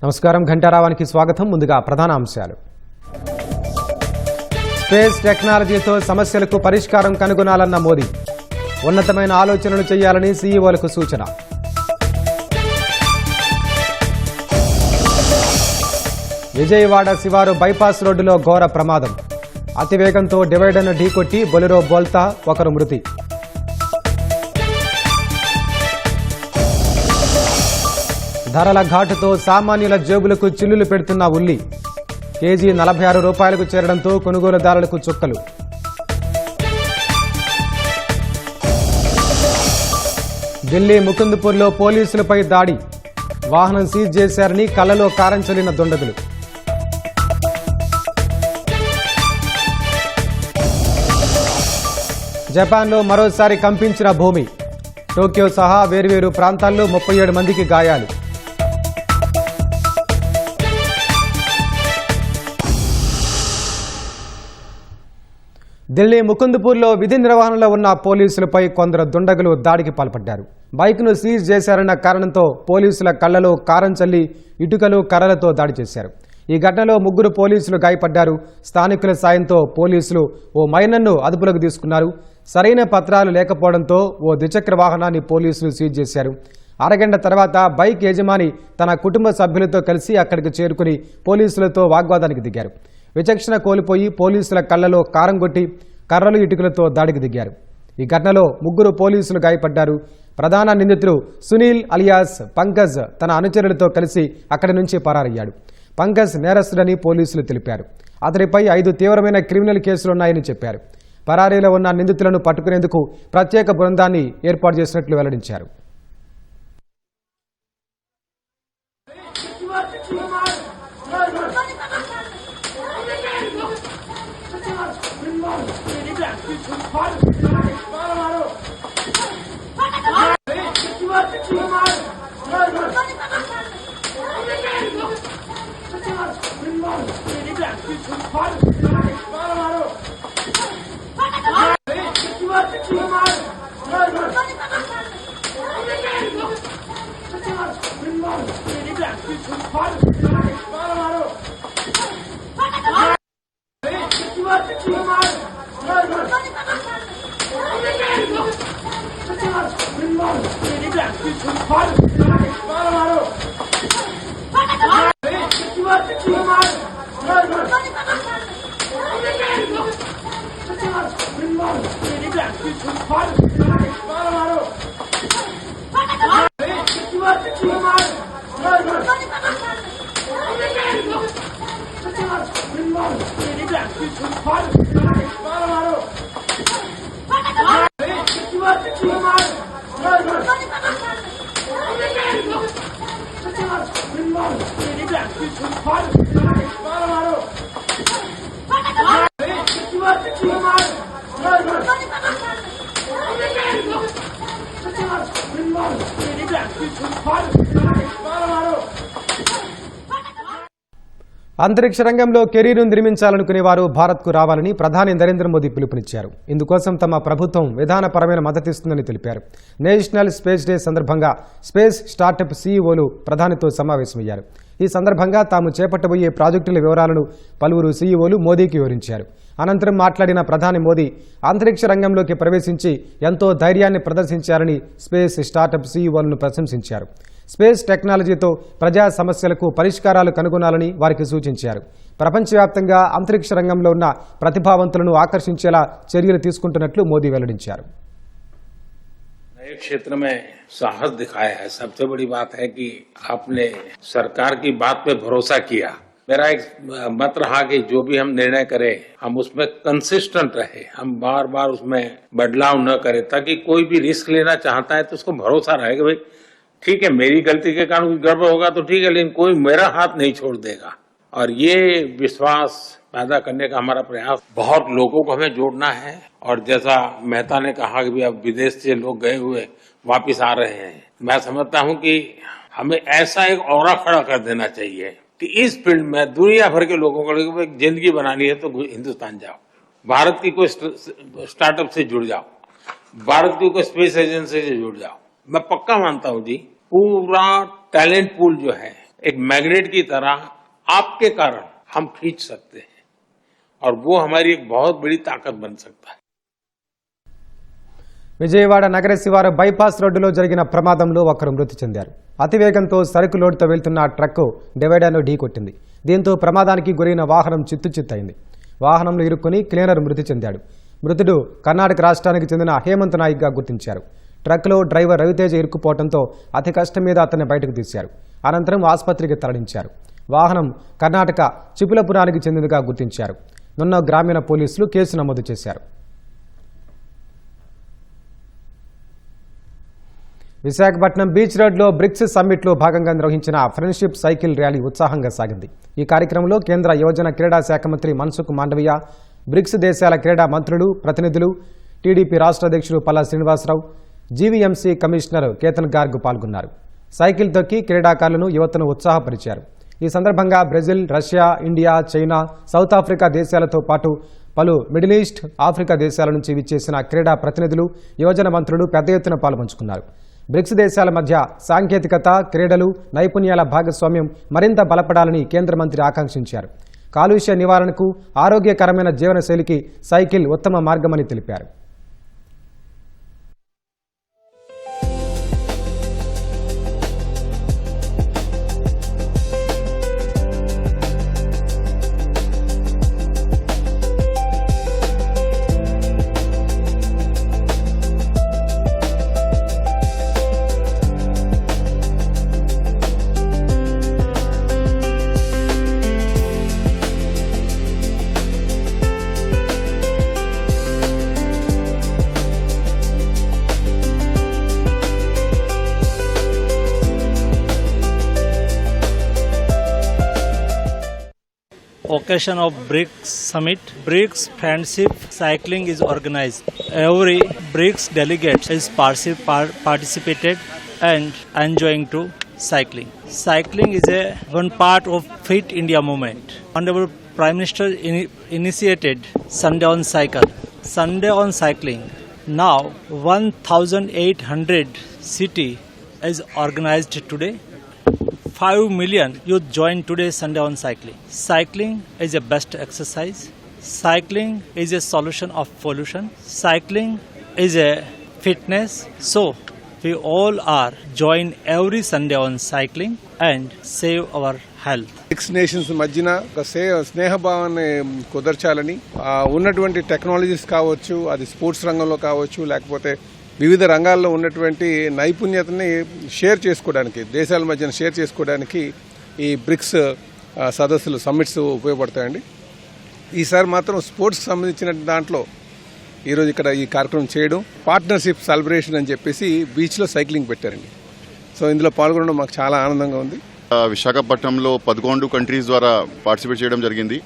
నమస్కారం ఘంటారావానికి స్వాగతం. ముందుగా ప్రధాన అంశాలు. స్పేస్ టెక్నాలజీతో సమస్యలకు పరిష్కారం కనుగొనాలన్న మోదీ. ఉన్నతమైన ఆలోచనలు చేయాలని సీఈఓలకు సూచన. విజయవాడ శివారు బైపాస్ రోడ్డులో ఘోర ప్రమాదం. అతివేగంతో డివైడర్ను ఢీకొట్టి బొలెరో బోల్తా, ఒకరు మృతి. ధరల ఘాటుతో సామాన్యుల జేబులకు చిల్లులు పెడుతున్న ఉల్లి. కేజీ 46 రూపాయలకు చేరడంతో కొనుగోలుదారులకు చుక్కలు. ఢిల్లీ ముకుంద్పూర్లో పోలీసులపై దాడి. వాహనం సీజ్ చేశారని కళ్లలో కారం చల్లిన దుండగులు. జపాన్లో మరోసారి కంపించిన భూమి. టోక్యో సహా వేర్వేరు ప్రాంతాల్లో 37 మందికి గాయాలు. ఢిల్లీ ముకుంద్పూర్లో విధి నిర్వహణలో ఉన్న పోలీసులపై కొందరు దుండగులు దాడికి పాల్పడ్డారు. బైక్ను సీజ్ చేశారన్న కారణంతో పోలీసుల కళ్లలో కారం చల్లి ఇటుకలు కర్రలతో దాడి చేశారు. ఈ ఘటనలో 3 పోలీసులు గాయపడ్డారు. స్థానికుల సాయంతో పోలీసులు ఓ మైనర్ను అదుపులోకి తీసుకున్నారు. సరైన పత్రాలు లేకపోవడంతో ఓ ద్విచక్ర వాహనాన్ని పోలీసులు సీజ్ చేశారు. అరగంట తర్వాత బైక్ యజమాని తన కుటుంబ సభ్యులతో కలిసి అక్కడికి చేరుకుని పోలీసులతో వాగ్వాదానికి దిగారు. విచక్షణ కోల్పోయి పోలీసుల కళ్లలో కారం కొట్టి కర్రలు ఇటుకలతో దాడికి దిగారు. ఈ ఘటనలో 3 పోలీసులు గాయపడ్డారు. ప్రధాన నిందితుడు సునీల్ అలియాస్ పంకజ్ తన అనుచరులతో కలిసి అక్కడి నుంచి పరారయ్యాడు. పంకజ్ నేరస్తుడని పోలీసులు తెలిపారు. అతడిపై 5 తీవ్రమైన క్రిమినల్ కేసులున్నాయని చెప్పారు. పరారీలో ఉన్న నిందితులను పట్టుకునేందుకు ప్రత్యేక బృందాన్ని ఏర్పాటు చేసినట్లు వెల్లడించారు. అంతరిక్ష రంగంలో కెరీర్ను నిర్మించాలనుకునే వారు భారత్కు రావాలని ప్రధాని నరేంద్ర మోదీ పిలుపునిచ్చారు. ఇందుకోసం తమ ప్రభుత్వం విధానపరమైన మద్దతిస్తుందని తెలిపారు. నేషనల్ స్పేస్ డే సందర్భంగా స్పేస్ స్టార్టప్ సీఈఓలు ప్రధానితో సమావేశమయ్యారు. ఈ సందర్భంగా తాము చేపట్టబోయే ప్రాజెక్టుల వివరాలను పలువురు సీఈఓలు మోదీకి వివరించారు. అనంతరం మాట్లాడిన ప్రధాని మోదీ అంతరిక్ష రంగంలోకి ప్రవేశించి ఎంతో ధైర్యాన్ని ప్రదర్శించారని స్పేస్ స్టార్టప్ సీఈఓలను ప్రశంసించారు. స్పేస్ టెక్నాలజీతో ప్రజా సమస్యలకు పరిష్కారాలు కనుగొనాలని వారికి సూచించారు. ప్రపంచవ్యాప్తంగా అంతరిక్ష రంగంలో ఉన్న ప్రతిభావంతులను ఆకర్షించేలా చర్యలు తీసుకుంటున్నట్లు మోదీ వెల్లడించారు. नए क्षेत्र में साहस दिखाया है. सबसे बड़ी बात है कि आपने सरकार की बात पे भरोसा किया. मेरा एक मत रहा कि जो भी हम निर्णय करें हम उसमें कंसिस्टेंट रहे, हम बार बार उसमें बदलाव न करें, ताकि कोई भी रिस्क लेना चाहता है तो उसको भरोसा रहे कि भाई ठीक है मेरी गलती के कारण कुछ गड़बड़ होगा तो ठीक है, लेकिन कोई मेरा हाथ नहीं छोड़ देगा. और ये विश्वास पैदा करने का हमारा प्रयास. बहुत लोगों को हमें जोड़ना है. और जैसा मेहता ने कहा कि अब विदेश से लोग गए हुए वापिस आ रहे हैं, मैं समझता हूं कि हमें ऐसा एक औरा खड़ा कर देना चाहिए कि इस फील्ड में दुनिया भर के लोगों को जिंदगी बनानी है तो हिंदुस्तान जाओ, भारत की कोई स्टार्टअप से जुड़ जाओ, भारत की कोई स्पेस एजेंसी से जुड़ जाओ. मैं पक्का मानता हूं जी, पूरा टैलेंट पूल जो है एक मैग्नेट की तरह आपके कारण हम खींच सकते हैं और वो हमारी एक बहुत बड़ी ताकत बन सकता है। విజయవాడ నగర శివారు బైపాస్ రోడ్డులో జరిగిన ప్రమాదంలో ఒకరు మృతి చెందారు. అతివేగంతో సరుకు లోడ్తో వెళ్తున్న ట్రక్కు డివైడర్ను ఢీకొట్టింది. దీంతో ప్రమాదానికి గురైన వాహనం చిత్తుచిత్తయింది. వాహనంలో ఇరుక్కుని క్లీనర్ మృతి చెందాడు. మృతుడు కర్ణాటక రాష్ట్రానికి చెందిన హేమంత్ నాయక్గా గుర్తించారు. ట్రక్లో డ్రైవర్ రవితేజ ఇరుక్కుపోవడంతో అతి కష్టం మీద అతన్ని బయటకు తీశారు. అనంతరం ఆసుపత్రికి తరలించారు. వాహనం కర్ణాటక చిపులపురానికి చెందినదిగా గుర్తించారు. నున్న గ్రామీణ పోలీసులు కేసు నమోదు చేశారు. విశాఖపట్నం బీచ్ రోడ్లో బ్రిక్స్ సమ్మిట్లో భాగంగా నిర్వహించిన ఫ్రెండ్షిప్ సైకిల్ ర్యాలీ ఉత్సాహంగా సాగింది. ఈ కార్యక్రమంలో కేంద్ర యువజన క్రీడా శాఖ మంత్రి మన్సుఖ్ మాండవీయ, బ్రిక్స్ దేశాల క్రీడా మంత్రులు, ప్రతినిధులు, టీడీపీ రాష్ట్ర అధ్యక్షుడు పల్లా శ్రీనివాసరావు, జీవీఎంసీ కమిషనర్ కేతన్ గార్గ్ పాల్గొన్నారు. సైకిల్ తొక్కి క్రీడాకారులను, యువతను ఉత్సాహపరిచారు. ఈ సందర్భంగా Brazil, Russia, India, China, south Africa దేశాలతో పాటు పలు మిడిల్ ఈస్ట్, ఆఫ్రికా దేశాల నుంచి విచ్చేసిన క్రీడా ప్రతినిధులు, యువజన మంత్రులు పెద్ద ఎత్తున పాల్పంచుకున్నారు. బ్రిక్స్ దేశాల మధ్య సాంకేతికత, క్రీడలు, నైపుణ్యాల భాగస్వామ్యం మరింత బలపడాలని కేంద్ర మంత్రి ఆకాంక్షించారు. కాలుష్య నివారణకు, ఆరోగ్యకరమైన జీవనశైలికి సైకిల్ ఉత్తమ మార్గమని తెలిపారు. Occasion of BRICS Summit, BRICS Friendship Cycling is organized. Every BRICS delegate is participated and enjoying to cycling. Cycling is one part of Fit India movement. Honorable Prime Minister initiated Sunday on Cycle. Sunday on Cycling. Now 1,800 city is organized today. 5 million youth join today Sunday on cycling. Cycling is a best exercise. Cycling is a solution of pollution. Cycling is a fitness. So we all are join every Sunday on cycling and save our health. Six nations మధ్యన ఒక స్నేహభావాన్ని కుదర్చాలని ఉన్నటువంటి technologies కావచ్చు, అది sports రంగంలో కావచ్చు, లేకపోతే వివిధ రంగాల్లో ఉన్నటువంటి నైపుణ్యతని షేర్ చేసుకోవడానికి, దేశాల మధ్యన షేర్ చేసుకోవడానికి ఈ బ్రిక్స్ సదస్సులు, సమ్మిట్స్ ఉపయోగపడతాయండి. ఈసారి మాత్రం స్పోర్ట్స్కి సంబంధించిన దాంట్లో ఈరోజు ఇక్కడ ఈ కార్యక్రమం చేయడం, పార్ట్నర్షిప్ సెలబ్రేషన్ అని చెప్పేసి బీచ్లో సైక్లింగ్ పెట్టారండి. సో ఇందులో పాల్గొనడం మాకు చాలా ఆనందంగా ఉంది. విశాఖపట్నంలో 11 కంట్రీస్ ద్వారా పార్టిసిపేట్ చేయడం జరిగింది.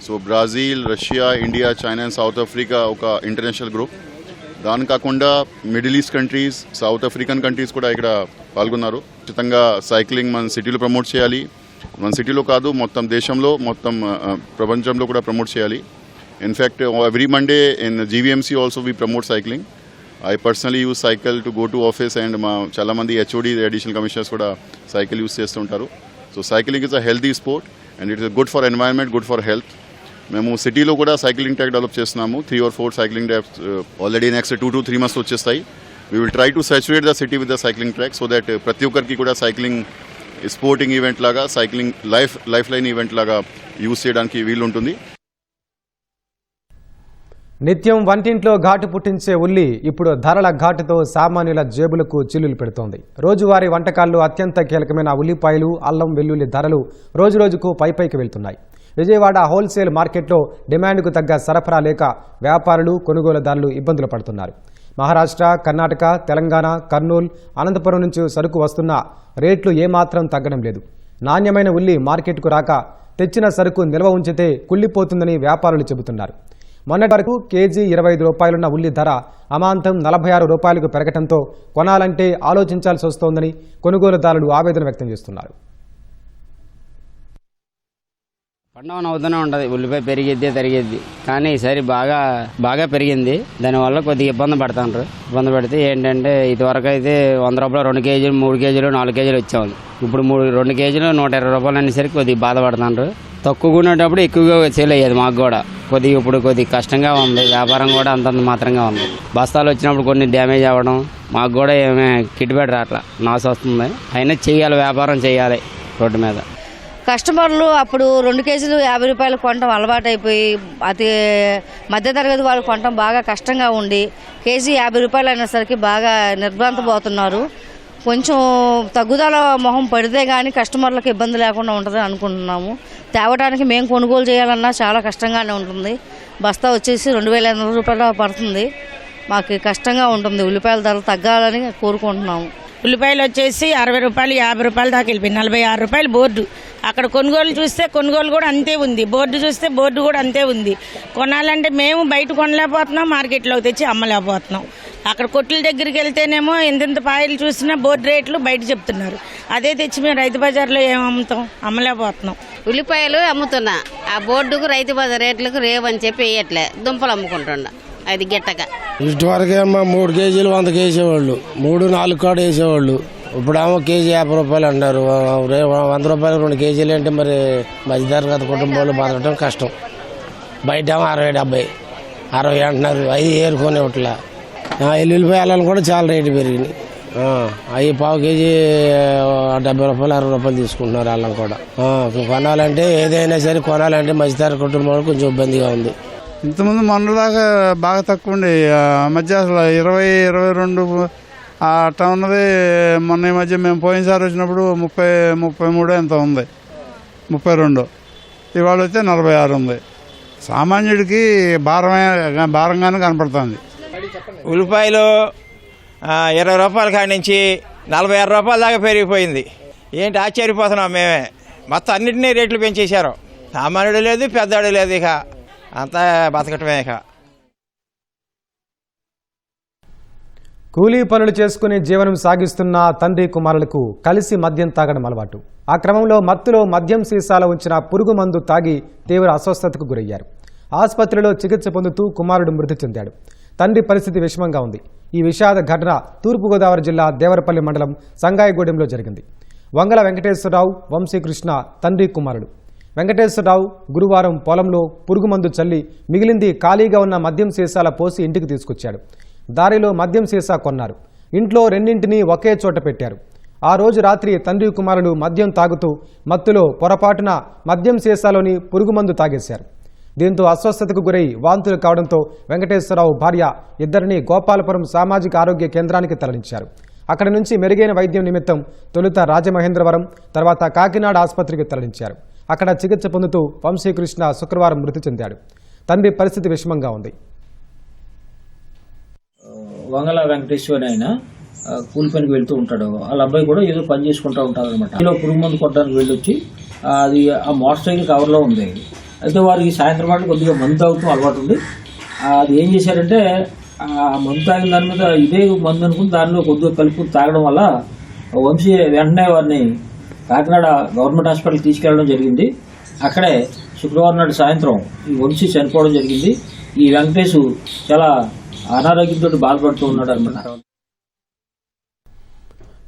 So Brazil, Russia, India, China and south Africa ఒక ఇంటర్నేషనల్ గ్రూప్. దాని కాకుండా middle east countries, south African countries కూడా ఇక్కడ పాల్గొన్నారు. ఖచ్చితంగా సైక్లింగ్ మన సిటీలో ప్రమోట్ చేయాలి. మన సిటీలో కాదు, మొత్తం దేశంలో, మొత్తం ప్రపంచంలో కూడా ప్రమోట్ చేయాలి. In fact every Monday in GVMC also we promote cycling. I personally use cycle to go to office and మా చాలామంది హెచ్ఓడి, అడిషనల్ కమిషనర్స్ కూడా సైకిల్ యూజ్ చేస్తుంటారు. So cycling is a healthy sport and it is good for environment, good for health. మేము సిటీలో కూడా cycling track develop చేస్తున్నాము. 3 or 4 cycling tracks already next 2 to 3 months వచ్చేస్తాయి. We will try to saturate the city with the cycling track so that ప్రతి ఒక్కరికి కూడా cycling sporting event లాగా, cycling life line event లాగా యూజ్ చేయడానికి వీలుంటుంది. నిత్యం వంటింట్లో ఘాటు పుట్టించే ఉల్లి ఇప్పుడు ధరల ఘాటుతో సామాన్యుల జేబులకు చిల్లులు పెడుతోంది. రోజువారీ వంటకాల్లో అత్యంత కీలకమైన ఉల్లిపాయలు, అల్లం, వెల్లుల్లి ధరలు రోజురోజుకు పైకి వెళ్తున్నాయి. విజయవాడ హోల్సేల్ మార్కెట్లో డిమాండ్కు తగ్గ సరఫరా లేక వ్యాపారులు, కొనుగోలుదారులు ఇబ్బందులు పడుతున్నారు. మహారాష్ట్ర, కర్ణాటక, తెలంగాణ, కర్నూలు, అనంతపురం నుంచి సరుకు వస్తున్న రేట్లు ఏమాత్రం తగ్గడం లేదు. నాణ్యమైన ఉల్లి మార్కెట్కు రాక తెచ్చిన సరుకు నిల్వ ఉంచితే కుళ్ళిపోతుందని వ్యాపారులు చెబుతున్నారు. మొన్నటి వరకు కేజీ 25 రూపాయలున్న ఉల్లి ధర అమాంతం 46 రూపాయలకు పెరగడంతో కొనాలంటే ఆలోచించాల్సి వస్తోందని కొనుగోలుదారులు ఆవేదన వ్యక్తం చేస్తున్నారు. పండవన అవుతూనే ఉంటుంది. ఉల్లిపాయ పెరిగిద్ది తరిగిద్ది, కానీ ఈసారి బాగా పెరిగింది. దానివల్ల కొద్దిగా ఇబ్బంది పడుతున్నారు. ఇబ్బంది పడితే ఏంటంటే ఇదివరకు అయితే 100 రూపాయలు 2 కేజీలు 3 కేజీలు 4 కేజీలు వచ్చేవాళ్ళు. ఇప్పుడు 2 కేజీలు 120 రూపాయలు అనేసరికి కొద్దిగా బాధపడుతున్నారు. తక్కువగా ఉండేటప్పుడు ఎక్కువగా సేల్ అయ్యేది మాకు కూడా. ఇప్పుడు కొద్దిగా కష్టంగా ఉంది. వ్యాపారం కూడా అంతంత మాత్రంగా ఉంది. బస్తాలు వచ్చినప్పుడు కొన్ని డ్యామేజ్ అవ్వడం, మాకు కూడా ఏమీ కిట్టుబడి రావట్లా, లాస్ వస్తుంది. అయినా చేయాలి, వ్యాపారం చేయాలి రోడ్డు మీద. కస్టమర్లు అప్పుడు 2 కేజీలు 50 రూపాయలు కొనడం అలవాటు అయిపోయి అతి మధ్యతరగతి వాళ్ళు కొనడం బాగా కష్టంగా ఉండి కేజీ 50 రూపాయలు అయినసరికి బాగా నిర్భ్రాంతపోతున్నారు. కొంచెం తగ్గుదల మొహం పడితే కానీ కస్టమర్లకు ఇబ్బంది లేకుండా ఉంటుందని అనుకుంటున్నాము. తేవడానికి మేము కొనుగోలు చేయాలన్నా చాలా కష్టంగానే ఉంటుంది. బస్తా వచ్చేసి 2500 రూపాయలు పడుతుంది. మాకు కష్టంగా ఉంటుంది. ఉల్లిపాయల ధర తగ్గాలని కోరుకుంటున్నాము. ఉల్లిపాయలు వచ్చేసి 60 రూపాయలు 50 రూపాయలు దాకా వెళ్ళిపోయి 46 రూపాయలు బోర్డు. అక్కడ కొనుగోలు చూస్తే కొనుగోలు కూడా అంతే ఉంది, బోర్డు చూస్తే బోర్డు కూడా అంతే ఉంది. కొనాలంటే మేము బయట కొనలేకపోతున్నాం, మార్కెట్లోకి తెచ్చి అమ్మలేకపోతున్నాం. అక్కడ కొట్ల దగ్గరికి వెళ్తేనేమో ఎంతెంత పాయలు చూసినా బోర్డు రేట్లు బయట చెప్తున్నారు. అదే తెచ్చి మేము రైతు బజార్లో ఏం అమ్ముతాం, అమ్మలేకపోతున్నాం. ఉల్లిపాయలు అమ్ముతున్నా, ఆ బోర్డుకు రైతు బజార్ రేట్లకు రేవని చెప్పి వేయట్లే, దుంపలు అమ్ముకుంటున్నా. అది గిట్టక ఇటువరకే అమ్మ 3 కేజీలు 100 వేసేవాళ్ళు, 3-4 కాడ వేసేవాళ్ళు. ఇప్పుడేమో కేజీ 50 రూపాయలు అంటారు. 100 రూపాయలు 2 కేజీలు అంటే మరి మధ్యతరగతి కుటుంబాలు బతకడం కష్టం. బయట ఏమో 60-70, 60 అంటున్నారు. అవి ఏరుకొని ఇట్లా ఎల్లుల్లిపాయలను కూడా చాలా రేటు పెరిగినాయి. అవి పావు కేజీ 70 రూపాయలు 60 రూపాయలు తీసుకుంటున్నారు. వాళ్ళని కూడా కొనాలంటే ఏదైనా సరే కొనాలంటే మధ్యతరగతి కుటుంబాలు కొంచెం ఇబ్బందిగా ఉంది. ఇంతకుముందు మొన్నలాగా బాగా తక్కువ ఉండే, మధ్య అసలు 20-22 అట్లా ఉన్నది. మొన్న ఈ మధ్య మేము పోయినసారి వచ్చినప్పుడు 30-33 ఎంత ఉంది, 32. ఇవాళ వచ్చే 46 ఉంది. సామాన్యుడికి భారంగానే కనపడుతుంది. ఉల్లిపాయలు 20 రూపాయల కాడి నుంచి 46 రూపాయల దాకా పెరిగిపోయింది. ఏంటి ఆశ్చర్యపోతున్నాం మేమే. మొత్తం అన్నింటినీ రేట్లు పెంచేశారు. సామాన్యుడు లేదు, పెద్దవాడు లేదు, ఇక అంతా బతకటమే. ఇక కూలీ పనులు చేసుకుని జీవనం సాగిస్తున్న తండ్రి కుమారులకు కలిసి మద్యం తాగడం అలవాటు. ఆ క్రమంలో మత్తులో మద్యం సీసాలో ఉంచిన పురుగు మందు తాగి తీవ్ర అస్వస్థతకు గురయ్యారు. ఆసుపత్రిలో చికిత్స పొందుతూ కుమారుడు మృతి చెందాడు. తండ్రి పరిస్థితి విషమంగా ఉంది. ఈ విషాద ఘటన తూర్పుగోదావరి జిల్లా దేవరపల్లి మండలం సంగాయగూడెంలో జరిగింది. వంగల వెంకటేశ్వరరావు వంశీకృష్ణ తండ్రి కుమారుడు. వెంకటేశ్వరరావు గురువారం పొలంలో పురుగుమందు చల్లి మిగిలింది ఖాళీగా ఉన్న మద్యం సీసాల పోసి ఇంటికి తీసుకొచ్చాడు. దారిలో మద్యం సీసా కొన్నారు. ఇంట్లో రెండింటినీ ఒకే చోట పెట్టారు. ఆ రోజు రాత్రి తండ్రి కుమారుడు మద్యం తాగుతూ మత్తులో పొరపాటున మద్యం సీసాలోని పురుగుమందు తాగేశారు. దీంతో అస్వస్థతకు గురై వాంతులు కావడంతో వెంకటేశ్వరరావు భార్య ఇద్దరిని గోపాలపురం సామాజిక ఆరోగ్య కేంద్రానికి తరలించారు. అక్కడి నుంచి మెరుగైన వైద్యం నిమిత్తం తొలుత రాజమహేంద్రవరం, తర్వాత కాకినాడ ఆసుపత్రికి తరలించారు. అక్కడ చికిత్స పొందుతూ వంశీకృష్ణ శుక్రవారం మృతి చెందాడు. తండ్రి పరిస్థితి విషమంగా ఉంది. వంగల వెంకటేశ్వర ఆయన కూలి పనికి వెళ్తూ ఉంటాడు. వాళ్ళ అబ్బాయి కూడా ఏదో పని చేసుకుంటూ ఉంటారు అనమాట. ఇలా పురుగు మందు కొట్టడానికి వెళ్ళొచ్చి అది ఆ మోటార్ సైకిల్ కవర్లో ఉంది. అయితే వారికి సాయంత్రం పాటు కొద్దిగా మందు తాగుతూ అలవాటు ఉంది. అది ఏం చేశారంటే ఆ మందు తాగిన దాని మీద ఇదే మందు అనుకుని దానిలో కొద్దిగా కలుపుకుని తాగడం వల్ల వంశీ వెంటనే వారిని కాకినాడ గవర్నమెంట్ హాస్పిటల్ తీసుకెళ్లడం జరిగింది. అక్కడే శుక్రవారం నాడు సాయంత్రం ఈ వంశీ చనిపోవడం జరిగింది. ఈ వెంకటేష్ చాలా అనారోగ్యంతో బాధపడుతూ ఉన్నాడు అనమాట.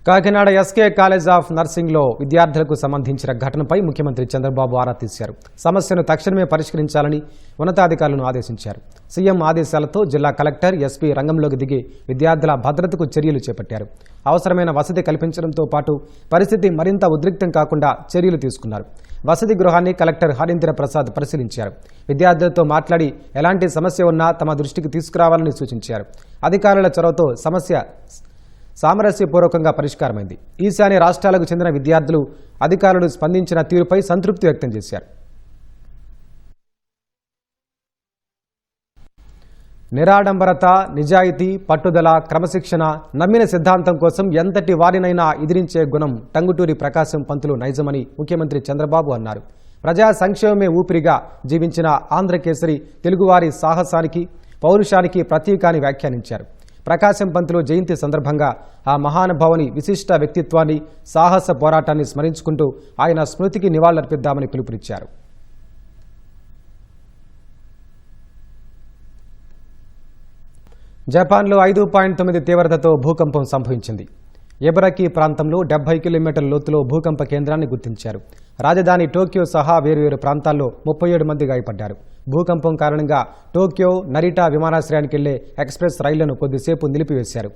కాకినాడ ఎస్కే కాలేజ్ ఆఫ్ నర్సింగ్లో విద్యార్థులకు సంబంధించిన ఘటనపై ముఖ్యమంత్రి చంద్రబాబు ఆరా తీశారు. సమస్యను తక్షణమే పరిష్కరించాలని ఉన్నతాధికారులను ఆదేశించారు. సీఎం ఆదేశాలతో జిల్లా కలెక్టర్, ఎస్పీ రంగంలోకి దిగి విద్యార్థుల భద్రతకు చర్యలు చేపట్టారు. అవసరమైన వసతి కల్పించడంతో పాటు పరిస్థితి మరింత ఉద్రిక్తం కాకుండా చర్యలు తీసుకున్నారు. వసతి గృహాన్ని కలెక్టర్ హరీంద్ర ప్రసాద్ పరిశీలించారు. విద్యార్థులతో మాట్లాడి ఎలాంటి సమస్య ఉన్నా తమ దృష్టికి తీసుకురావాలని సూచించారు. అధికారుల చొరవతో సమస్య సామరస్యపూర్వకంగా పరిష్కారమైంది. ఈశాన్య రాష్ట్రాలకు చెందిన విద్యార్థులు అధికారులు స్పందించిన తీరుపై సంతృప్తి వ్యక్తం చేశారు. నిరాడంబరత, నిజాయితీ, పట్టుదల, క్రమశిక్షణ, నమ్మిన సిద్ధాంతం కోసం ఎంతటి వారినైనా ఎదిరించే గుణం టంగుటూరి ప్రకాశం పంతులు నైజమని ముఖ్యమంత్రి చంద్రబాబు అన్నారు. ప్రజా సంక్షేమమే ఊపిరిగా జీవించిన ఆంధ్రకేసరి తెలుగువారి సాహసానికి, పౌరుషానికి ప్రతీక అని వ్యాఖ్యానించారు. ప్రకాశం పంతులు జయంతి సందర్భంగా ఆ మహానుభావుని విశిష్ట వ్యక్తిత్వాన్ని, సాహస పోరాటాన్ని స్మరించుకుంటూ ఆయన స్మృతికి నివాళులర్పిద్దామని పిలుపునిచ్చారు. జపాన్లో 5.9 తీవ్రతతో భూకంపం సంభవించింది. ఎబరకి ప్రాంతంలో 70 కిలోమీటర్ల లోతులో భూకంప కేంద్రాన్ని గుర్తించారు. రాజధాని టోక్యో సహా వేర్వేరు ప్రాంతాల్లో 37 మంది గాయపడ్డారు. భూకంపం కారణంగా టోక్యో నరిటా విమానాశ్రయానికి వెళ్లే ఎక్స్ప్రెస్ రైళ్లను కొద్దిసేపు నిలిపివేశారు.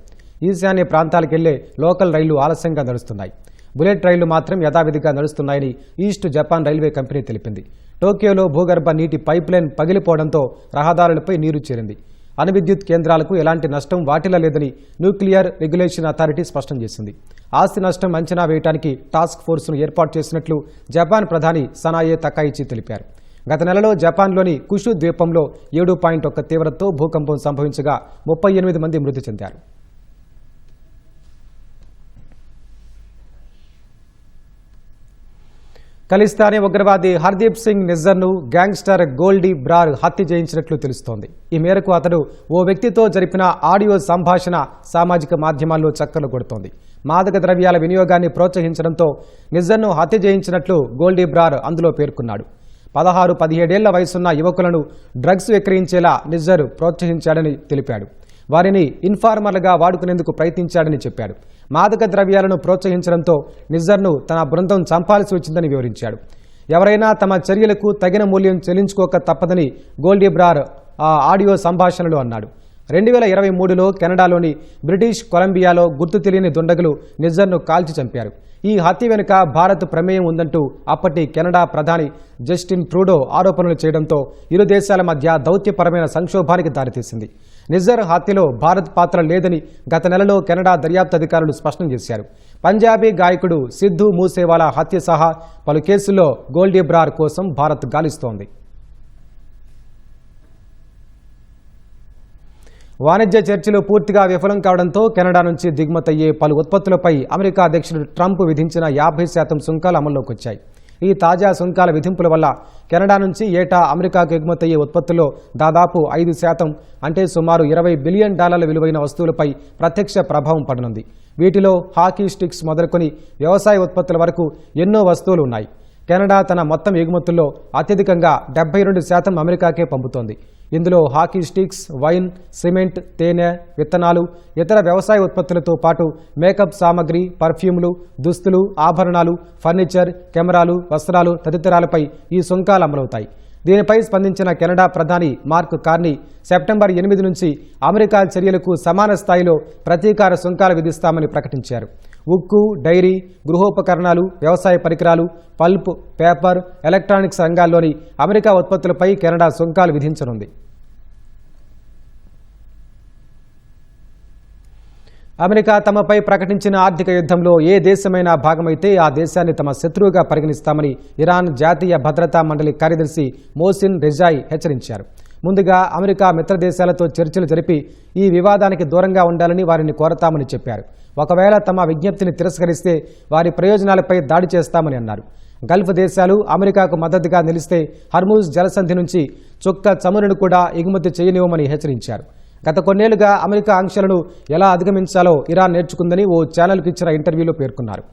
ఈశాన్య ప్రాంతాలకెళ్లే లోకల్ రైళ్లు ఆలస్యంగా నడుస్తున్నాయి. బుల్లెట్ రైళ్లు మాత్రం యథావిధిగా నడుస్తున్నాయని ఈస్ట్ జపాన్ రైల్వే కంపెనీ తెలిపింది. టోక్యోలో భూగర్భ నీటి పైప్లైన్ పగిలిపోవడంతో రహదారులపై నీరు చేరింది. అణువిద్యుత్ కేంద్రాలకు ఎలాంటి నష్టం వాటిల్లలేదని న్యూక్లియర్ రెగ్యులేషన్ అథారిటీ స్పష్టం చేసింది. ఆస్తి నష్టం అంచనా వేయడానికి టాస్క్ ఫోర్స్ను ఏర్పాటు చేసినట్లు జపాన్ ప్రధాని సనాయే తకాయిచి తెలిపారు. గత నెలలో జపాన్లోని కుషు ద్వీపంలో 7.1 తీవ్రతతో భూకంపం సంభవించగా 38 మంది మృతి చెందారు. ఖలిస్తానీ ఉగ్రవాది హర్దీప్ సింగ్ నిజ్జర్ను గ్యాంగ్స్టర్ గోల్డీ బ్రార్ హత్య చేయించినట్లు తెలుస్తోంది. ఈ మేరకు అతడు ఓ వ్యక్తితో జరిపిన ఆడియో సంభాషణ సామాజిక మాధ్యమాల్లో చక్కర్లు కొడుతోంది. మాదక ద్రవ్యాల వినియోగాన్ని ప్రోత్సహించడంతో నిజ్జర్ను హత్య చేయించినట్లు గోల్డీ బ్రార్ అందులో పేర్కొన్నాడు. 16-17 ఏళ్ల వయసున్న యువకులను డ్రగ్స్ విక్రయించేలా నిజ్జర్ ప్రోత్సహించాడని తెలిపాడు. వారిని ఇన్ఫార్మర్లుగా వాడుకునేందుకు ప్రయత్నించాడని చెప్పాడు. మాదక ద్రవ్యాలను ప్రోత్సహించడంతో నిజ్జర్ను తన బృందం చంపాల్సి వచ్చిందని వివరించాడు. ఎవరైనా తమ చర్యలకు తగిన మూల్యం చెల్లించుకోక తప్పదని గోల్డీ బ్రార్ ఆ ఆడియో సంభాషణలో అన్నాడు. 2023లో కెనడాలోని బ్రిటిష్ కొలంబియాలో గుర్తు తెలియని దుండగులు నిజ్జర్ను కాల్చి చంపారు. ఈ హత్య వెనుక భారత్ ప్రమేయం ఉందంటూ అప్పటి కెనడా ప్రధాని జస్టిన్ ట్రూడో ఆరోపణలు చేయడంతో ఇరు దేశాల మధ్య దౌత్యపరమైన సంక్షోభానికి దారితీసింది. నిజ్జర్ హత్యలో భారత్ పాత్ర లేదని గత నెలలో కెనడా దర్యాప్తు అధికారులు స్పష్టం చేశారు. పంజాబీ గాయకుడు సిద్ధు మూసేవాలా హత్య సహా పలు కేసుల్లో గోల్డీ బ్రార్ కోసం భారత్ గాలిస్తోంది. వాణిజ్య చర్చలు పూర్తిగా విఫలం కావడంతో కెనడా నుంచి దిగుమతయ్యే పలు ఉత్పత్తులపై అమెరికా అధ్యక్షుడు ట్రంప్ విధించిన 50% సుంకాలు అమల్లోకి వచ్చాయి. ఈ తాజా సుంకాల విధింపుల వల్ల కెనడా నుంచి ఏటా అమెరికాకు ఎగుమతయ్యే ఉత్పత్తుల్లో దాదాపు 5% అంటే సుమారు $20 బిలియన్ విలువైన వస్తువులపై ప్రత్యక్ష ప్రభావం పడనుంది. వీటిలో హాకీ స్టిక్స్ మొదలుకొని వ్యవసాయ ఉత్పత్తుల వరకు ఎన్నో వస్తువులు ఉన్నాయి. కెనడా తన మొత్తం ఎగుమతుల్లో అత్యధికంగా 72% అమెరికాకే పంపుతోంది. ఇందులో హాకీ స్టిక్స్, వైన్, సిమెంట్, తేనె, విత్తనాలు, ఇతర వ్యవసాయ ఉత్పత్తులతో పాటు మేకప్ సామగ్రి, పర్ఫ్యూమ్లు, దుస్తులు, ఆభరణాలు, ఫర్నిచర్, కెమెరాలు, వస్త్రాలు తదితరాలపై ఈ సుంకాలు అమలవుతాయి. దీనిపై స్పందించిన కెనడా ప్రధాని మార్క్ కార్నీ సెప్టెంబర్ 8 నుంచి అమెరికా చర్యలకు సమాన స్థాయిలో ప్రతీకార సుంకాలు విధిస్తామని ప్రకటించారు. ఉక్కు, డైరీ, గృహోపకరణాలు, వ్యవసాయ పరికరాలు, పల్ప్, పేపర్, ఎలక్ట్రానిక్స్ రంగాల్లోని అమెరికా ఉత్పత్తులపై కెనడా సుంకాలు విధించనుంది. అమెరికా తమపై ప్రకటించిన ఆర్థిక యుద్ధంలో ఏ దేశమైనా భాగమైతే ఆ దేశాన్ని తమ శత్రువుగా పరిగణిస్తామని ఇరాన్ జాతీయ భద్రతా మండలి కార్యదర్శి మోసిన్ రెజాయ్ హెచ్చరించారు. ముందుగా అమెరికా మిత్ర దేశాలతో చర్చలు జరిపి ఈ వివాదానికి దూరంగా ఉండాలని వారిని కోరతామని చెప్పారు. ఒకవేళ తమ విజ్ఞప్తిని తిరస్కరిస్తే వారి ప్రయోజనాలపై దాడి చేస్తామని అన్నారు. గల్ఫ్ దేశాలు అమెరికాకు మద్దతుగా నిలిస్తే హర్మూజ్ జలసంధి నుంచి చుక్క చమురును కూడా ఎగుమతి చేయనివ్వమని హెచ్చరించారు. గత కొన్నేళ్లుగా అమెరికా ఆంక్షలను ఎలా అధిగమించాలో ఇరాన్ నేర్చుకుందని ఓ ఛానల్కు ఇచ్చిన ఇంటర్వ్యూలో పేర్కొన్నారు.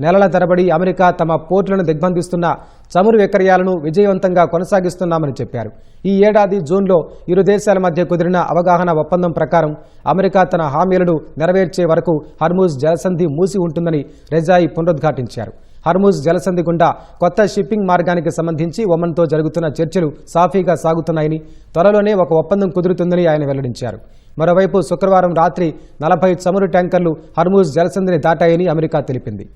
నెలల తరబడి అమెరికా తమ పోర్టులను దిగ్బంధిస్తున్న చమురు విక్రయాలను విజయవంతంగా కొనసాగిస్తున్నామని చెప్పారు. ఈ ఏడాది జూన్లో ఇరు దేశాల మధ్య కుదిరిన అవగాహన ఒప్పందం ప్రకారం అమెరికా తన హామీలను నెరవేర్చే వరకు హర్మూజ్ జలసంధి మూసి ఉంటుందని రెజాయి పునరుద్ఘాటించారు. హర్మూజ్ జలసంధి గుండా కొత్త షిప్పింగ్ మార్గానికి సంబంధించి ఒమన్తో జరుగుతున్న చర్చలు సాఫీగా సాగుతున్నాయని, త్వరలోనే ఒక ఒప్పందం కుదురుతుందని ఆయన వెల్లడించారు. మరోవైపు శుక్రవారం రాత్రి 40 చమురు ట్యాంకర్లు హర్మూజ్ జలసంధిని దాటాయని అమెరికా తెలిపింది.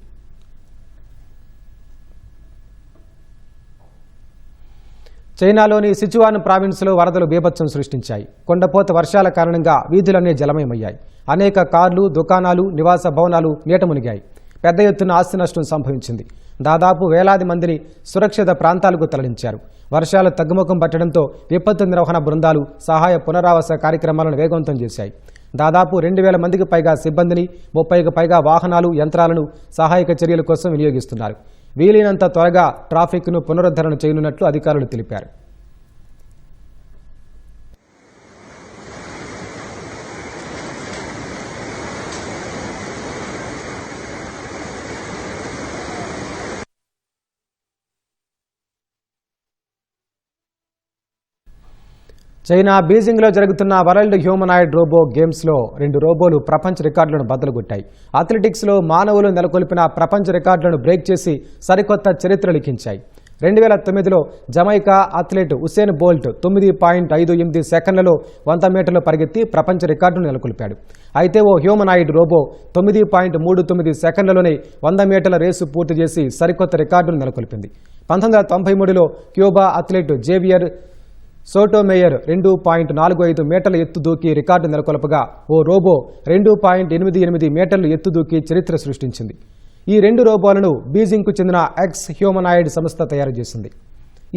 చైనాలోని సిచువాన్ ప్రావిన్స్లో వరదలు బీభత్సం సృష్టించాయి. కొండపోత వర్షాల కారణంగా వీధులన్నీ జలమయమయ్యాయి. అనేక కార్లు, దుకాణాలు, నివాస భవనాలు నీట మునిగాయి. పెద్ద ఎత్తున ఆస్తి నష్టం సంభవించింది. దాదాపు వేలాది మందిని సురక్షిత ప్రాంతాలకు తరలించారు. వర్షాలు తగ్గుముఖం పట్టడంతో విపత్తు నిర్వహణ బృందాలు సహాయ పునరావాస కార్యక్రమాలను వేగవంతం చేశాయి. దాదాపు 2000 మందికి పైగా సిబ్బందిని, 30కి పైగా వాహనాలు, యంత్రాలను సహాయక చర్యల కోసం వినియోగిస్తున్నారు. వీలైనంత త్వరగా ట్రాఫిక్ను పునరుద్ధరణ చేయనున్నట్లు అధికారులు తెలిపారు. చైనా బీజింగ్లో జరుగుతున్న వరల్డ్ హ్యూమనాయిడ్ రోబో గేమ్స్లో 2 రోబోలు ప్రపంచ రికార్డులను బద్దలుగొట్టాయి. అథ్లెటిక్స్లో మానవులు నెలకొల్పిన ప్రపంచ రికార్డులను బ్రేక్ చేసి సరికొత్త చరిత్ర లిఖించాయి. 2009లో జమైకా అథ్లెట్ ఉసేన్ బోల్ట్ 9.58 సెకండ్లలో 100 మీటర్లు పరిగెత్తి ప్రపంచ రికార్డును నెలకొల్పాడు. అయితే ఓ హ్యూమనాయిడ్ రోబో 9.39 సెకండ్లలోనే 100 మీటర్ల రేసు పూర్తి చేసి సరికొత్త రికార్డును నెలకొల్పింది. 1993లో క్యూబా అథ్లెట్ జేవియర్ సోటోమేయర్ 2.45 మీటర్ల ఎత్తు దూకి రికార్డు నెలకొల్పగా ఓ రోబో 2.88 మీటర్లు ఎత్తు దూకి చరిత్ర సృష్టించింది. ఈ 2 రోబోలను బీజింగ్కు చెందిన ఎక్స్ హ్యూమనాయిడ్ సంస్థ తయారు చేసింది.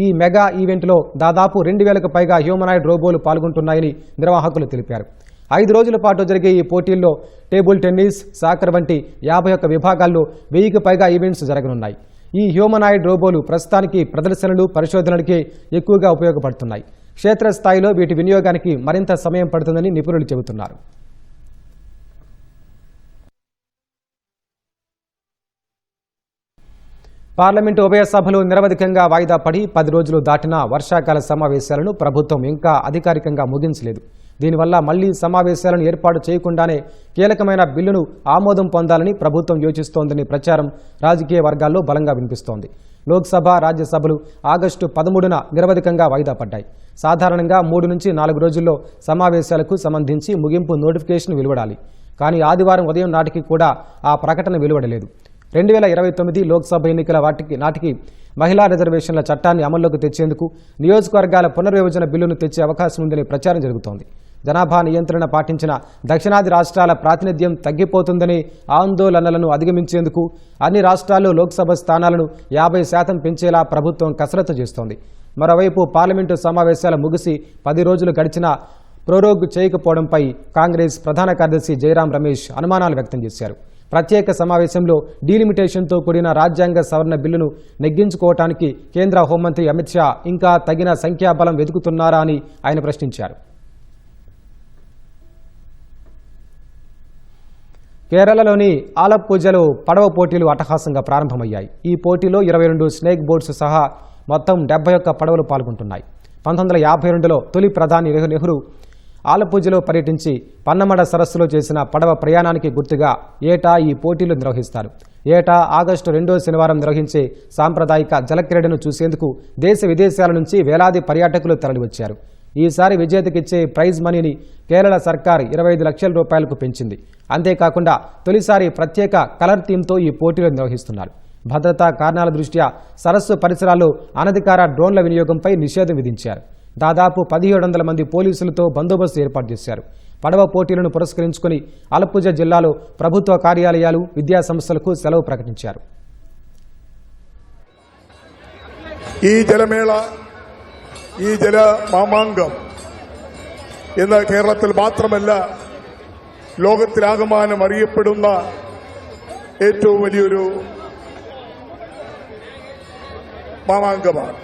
ఈ మెగా ఈవెంట్లో దాదాపు 2000కు పైగా హ్యూమనాయిడ్ రోబోలు పాల్గొంటున్నాయని నిర్వాహకులు తెలిపారు. 5 రోజుల పాటు జరిగే ఈ పోటీల్లో టేబుల్ టెన్నిస్, సాకర్ వంటి 51 విభాగాల్లో 1000కు పైగా ఈవెంట్స్ జరగనున్నాయి. ఈ హ్యూమనాయిడ్ రోబోలు ప్రస్తుతానికి ప్రదర్శనలు, పరిశోధనలకే ఎక్కువగా ఉపయోగపడుతున్నాయి. క్షేత్రస్థాయిలో వీటి వినియోగానికి మరింత సమయం పడుతుందని నిపుణులు చెబుతున్నారు. పార్లమెంటు ఉభయ సభలు నిరవధికంగా వాయిదా పడి 10 రోజులు దాటినా వర్షాకాల సమావేశాలను ప్రభుత్వం ఇంకా అధికారికంగా ముగించలేదు. దీనివల్ల మళ్లీ సమావేశాలను ఏర్పాటు చేయకుండానే కీలకమైన బిల్లును ఆమోదం పొందాలని ప్రభుత్వం యోచిస్తోందని ప్రచారం రాజకీయ వర్గాల్లో బలంగా వినిపిస్తోంది. లోక్సభ, రాజ్యసభలు ఆగస్టు 13న నిరవధికంగా వాయిదా పడ్డాయి. సాధారణంగా 3 నుంచి 4 రోజుల్లో సమావేశాలకు సంబంధించి ముగింపు నోటిఫికేషన్ వెలువడాలి. కానీ ఆదివారం ఉదయం నాటికి కూడా ఆ ప్రకటన వెలువడలేదు. 2029 లోక్సభ ఎన్నికల నాటికి మహిళా రిజర్వేషన్ల చట్టాన్ని అమల్లోకి తెచ్చేందుకు నియోజకవర్గాల పునర్విభజన బిల్లును తెచ్చే అవకాశం ఉందని ప్రచారం జరుగుతోంది. జనాభా నియంత్రణ పాటించిన దక్షిణాది రాష్ట్రాల ప్రాతినిధ్యం తగ్గిపోతుందని ఆందోళనలను అధిగమించేందుకు అన్ని రాష్ట్రాల్లో లోక్సభ స్థానాలను 50% పెంచేలా ప్రభుత్వం కసరత్తు చేస్తోంది. మరోవైపు పార్లమెంటు సమావేశాలు ముగిసి 10 రోజులు గడిచినా ప్రోరోగ్ చేయకపోవడంపై కాంగ్రెస్ ప్రధాన కార్యదర్శి జయరాం రమేష్ అనుమానాలు వ్యక్తం చేశారు. ప్రత్యేక సమావేశంలో డీలిమిటేషన్తో కూడిన రాజ్యాంగ సవరణ బిల్లును నెగ్గించుకోవటానికి కేంద్ర హోంమంత్రి అమిత్ షా ఇంకా తగిన సంఖ్యాబలం వెతుకుతున్నారా అని ఆయన ప్రశ్నించారు. కేరళలోని ఆలప్పూజలో పడవ పోటీలు అట్టహాసంగా ప్రారంభమయ్యాయి. ఈ పోటీలో 22 స్నేక్ బోట్స్ సహా మొత్తం 71 పడవలు పాల్గొంటున్నాయి. 1952లో తొలి ప్రధాని నెహ్రూ ఆలప్పూజలో పర్యటించి పన్నమడ సరస్సులో చేసిన పడవ ప్రయాణానికి గుర్తుగా ఏటా ఈ పోటీలు నిర్వహిస్తారు. ఏటా ఆగస్టు 2వ శనివారం నిర్వహించే సాంప్రదాయిక జలక్రీడను చూసేందుకు దేశ విదేశాల నుంచి వేలాది పర్యాటకులు తరలివచ్చారు. ఈసారి విజేతకిచ్చే ప్రైజ్ మనీని కేరళ సర్కార్ 25 లక్షల రూపాయలకు పెంచింది. అంతేకాకుండా తొలిసారి ప్రత్యేక కలర్ థీమ్తో ఈ పోటీలు నిర్వహిస్తున్నారు. భద్రతా కారణాల దృష్ట్యా సరస్సు పరిసరాల్లో అనధికార డ్రోన్ల వినియోగంపై నిషేధం విధించారు. దాదాపు 1700 మంది పోలీసులతో బందోబస్తు ఏర్పాటు చేశారు. పడవ పోటీలను పురస్కరించుకుని ఆలప్పుజ జిల్లాలో ప్రభుత్వ కార్యాలయాలు, విద్యా సంస్థలకు సెలవు ప్రకటించారు. ഈ ജലമേള, ഈ ജലമാമാങ്കം ഇന്ന് കേരളത്തിൽ മാത്രമല്ല ലോകത്തിലാകമാനം അറിയപ്പെടുന്ന ഏറ്റവും വലിയൊരു മാമാങ്കമാണ്.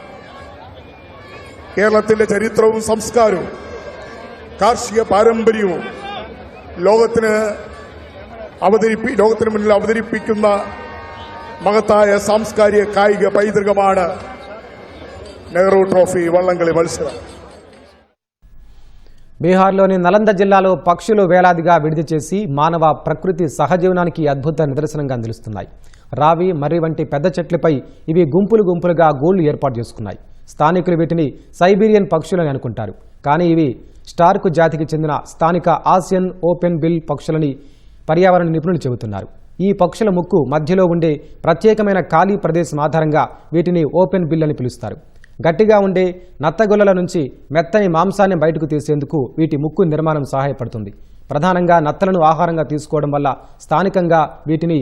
കേരളത്തിന്റെ ചരിത്രവും സംസ്കാരവും കാർഷിക പാരമ്പര്യവും ലോകത്തിന് മുന്നിൽ അവതരിപ്പിക്കുന്ന മഹത്തായ സാംസ്കാരിക കായിക പൈതൃകമാണ് నెహ్రూ ట్రోఫీ వల్లంకలి మత్సరం. బీహార్లోని నలంద జిల్లాలో పక్షులు వేలాదిగా విడిది చేసి మానవ ప్రకృతి సహజీవనానికి అద్భుత నిదర్శనంగా నిలుస్తున్నాయి. రావి, మర్రి వంటి పెద్ద చెట్లపై ఇవి గుంపులుగా గూళ్లు ఏర్పాటు చేసుకున్నాయి. స్థానికులు వీటిని సైబీరియన్ పక్షులని అనుకుంటారు. కానీ ఇవి స్టార్క్ జాతికి చెందిన స్థానిక ఆసియన్ ఓపెన్ బిల్ పక్షులని పర్యావరణ నిపుణులు చెబుతున్నారు. ఈ పక్షుల ముక్కు మధ్యలో ఉండే ప్రత్యేకమైన ఖాళీ ప్రదేశం ఆధారంగా వీటిని ఓపెన్ బిల్ అని పిలుస్తారు. గట్టిగా ఉండే నత్తగొల్లల నుంచి మెత్తని మాంసాన్ని బయటకు తీసేందుకు వీటి ముక్కు నిర్మాణం సహాయపడుతుంది. ప్రధానంగా నత్తలను ఆహారంగా తీసుకోవడం వల్ల స్థానికంగా వీటిని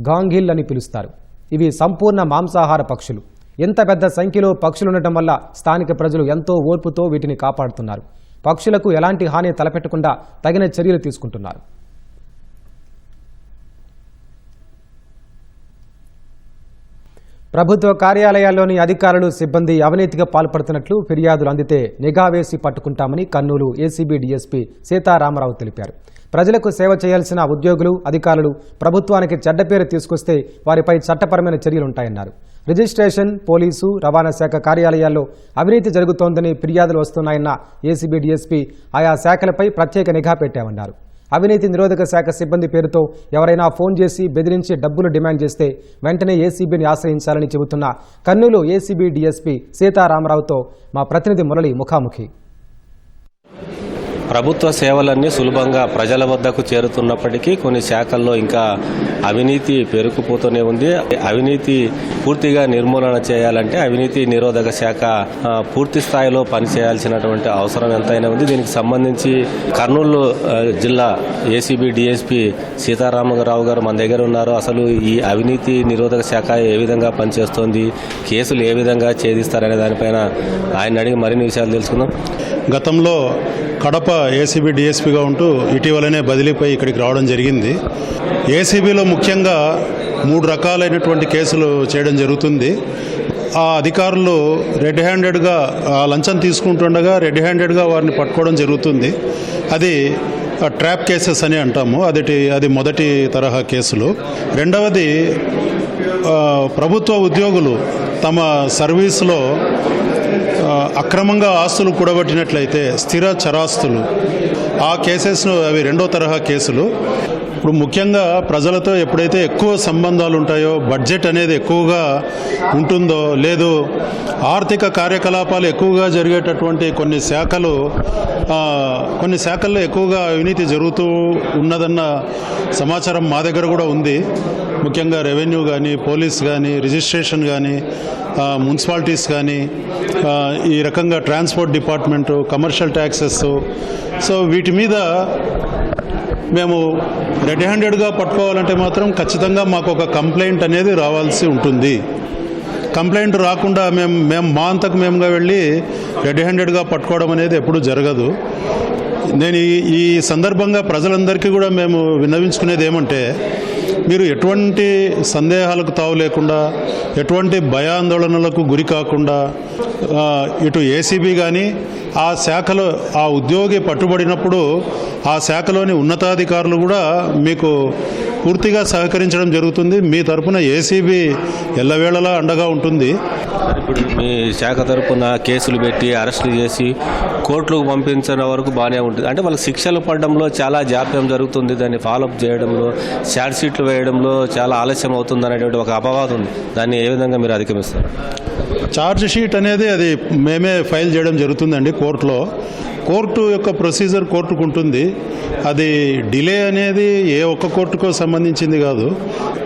గాంగిల్ అని పిలుస్తారు. ఇవి సంపూర్ణ మాంసాహార పక్షులు. ఎంత పెద్ద సంఖ్యలో పక్షులుండటం వల్ల స్థానిక ప్రజలు ఎంతో ఓర్పుతో వీటిని కాపాడుతున్నారు. పక్షులకు ఎలాంటి హాని తలపెట్టకుండా తగిన చర్యలు తీసుకుంటున్నారు. ప్రభుత్వ కార్యాలయాల్లోని అధికారులు, సిబ్బంది అవినీతిగా పాల్పడుతున్నట్లు ఫిర్యాదులు అందితే నిఘా వేసి పట్టుకుంటామని కర్నూలు ఏసీబీ డీఎస్పీ సీతారామరావు తెలిపారు. ప్రజలకు సేవ చేయాల్సిన ఉద్యోగులు, అధికారులు ప్రభుత్వానికి చెడ్డ పేరు తీసుకొస్తే వారిపై చట్టపరమైన చర్యలుంటాయన్నారు. రిజిస్ట్రేషన్, పోలీసు, రవాణా శాఖ కార్యాలయాల్లో అవినీతి జరుగుతోందని ఫిర్యాదులు వస్తున్నాయన్న ఏసీబీ డీఎస్పీ ఆయా శాఖలపై ప్రత్యేక నిఘా పెట్టామన్నారు. అవినీతి నిరోధక శాఖ సిబ్బంది పేరుతో ఎవరైనా ఫోన్ చేసి బెదిరించి డబ్బులు డిమాండ్ చేస్తే వెంటనే ఏసీబీని ఆశ్రయించాలని చెబుతున్న కర్నూలు ఏసీబీ డీఎస్పీ సీతారామరావుతో మా ప్రతినిధి మురళి ముఖాముఖి. ప్రభుత్వ సేవలన్నీ సులభంగా ప్రజల వద్దకు చేరుతున్నప్పటికీ కొన్ని శాఖల్లో ఇంకా అవినీతి పెరుగుపోతూనే ఉంది. అవినీతి పూర్తిగా నిర్మూలన చేయాలంటే అవినీతి నిరోధక శాఖ పూర్తి స్థాయిలో పనిచేయాల్సినటువంటి అవసరం ఎంతైనా ఉంది. దీనికి సంబంధించి కర్నూలు జిల్లా ఏసీబీ డీఎస్పీ సీతారామరావు గారు మన దగ్గర ఉన్నారు. అసలు ఈ అవినీతి నిరోధక శాఖ ఏ విధంగా పనిచేస్తోంది, కేసులు ఏ విధంగా ఛేదిస్తారనే దానిపైన ఆయన అడిగి మరిన్ని విషయాలు తెలుసుకుందాం. గతంలో కడప ఏసీబీ డీఎస్పీగా ఉంటూ ఇటీవలనే బదిలీపై ఇక్కడికి రావడం జరిగింది. ఏసీబీలో ముఖ్యంగా 3 రకాలైనటువంటి కేసులు చేయడం జరుగుతుంది. ఆ అధికారులు రెడ్ హ్యాండెడ్గా లంచం తీసుకుంటుండగా రెడ్ హ్యాండెడ్గా వారిని పట్టుకోవడం జరుగుతుంది. అది ట్రాప్ కేసెస్ అని అంటాము. అది మొదటి తరహా కేసులు. రెండవది ప్రభుత్వ ఉద్యోగులు తమ సర్వీసులో అక్రమంగా ఆస్తులు కూడబట్టినట్లయితే స్థిర చరాస్తులు, ఆ కేసెస్ను అవి రెండో తరహా కేసులు. ఇప్పుడు ముఖ్యంగా ప్రజలతో ఎప్పుడైతే ఎక్కువ సంబంధాలు ఉంటాయో, బడ్జెట్ అనేది ఎక్కువగా ఉంటుందో, లేదు ఆర్థిక కార్యకలాపాలు ఎక్కువగా జరిగేటటువంటి కొన్ని శాఖల్లో ఎక్కువగా అవినీతి జరుగుతూ ఉన్నదన్న సమాచారం మా దగ్గర కూడా ఉంది. ముఖ్యంగా రెవెన్యూ కానీ, పోలీస్ కానీ, రిజిస్ట్రేషన్ కానీ, మున్సిపాలిటీస్ కానీ, ఈ రకంగా transport department, commercial taxes. So వీటి మీద మేము రెడ్ హ్యాండెడ్గా పట్టుకోవాలంటే మాత్రం ఖచ్చితంగా మాకు ఒక కంప్లైంట్ అనేది రావాల్సి ఉంటుంది. కంప్లైంట్ రాకుండా మేము మా అంతకు మేముగా వెళ్ళి రెడ్ హ్యాండెడ్గా పట్టుకోవడం అనేది ఎప్పుడూ జరగదు. నేను ఈ సందర్భంగా ప్రజలందరికీ కూడా మేము విన్నవించుకునేది ఏమంటే, మీరు ఎటువంటి సందేహాలకు తావు లేకుండా, ఎటువంటి భయాందోళనలకు గురి కాకుండా, ఇటు ఏసీబీ కానీ ఆ శాఖలో ఆ ఉద్యోగి పట్టుబడినప్పుడు ఆ శాఖలోని ఉన్నతాధికారులు కూడా మీకు పూర్తిగా సహకరించడం జరుగుతుంది. మీ తరపున ఏసీబీ ఎల్లవేళలా అండగా ఉంటుంది. ఇప్పుడు మీ శాఖ తరపున కేసులు పెట్టి అరెస్టులు చేసి కోర్టులకు పంపించిన వరకు బాగానే ఉంటుంది. అంటే వాళ్ళకి శిక్షలు పడడంలో చాలా జాప్యం జరుగుతుంది. దాన్ని ఫాలోఅప్ చేయడంలో, ఛార్జ్ షీట్లు వేయడంలో చాలా ఆలస్యం అవుతుంది అనేటువంటి ఒక అపవాదం ఉంది. దాన్ని ఏ విధంగా మీరు అధిగమిస్తారు? ఛార్జ్ షీట్ అనేది అది మేమే ఫైల్ చేయడం జరుగుతుందండి కోర్టులో. కోర్టు యొక్క ప్రొసీజర్ కోర్టుకు ఉంటుంది. అది డిలే అనేది ఏ ఒక్క కోర్టుకో సంబంధించింది కాదు.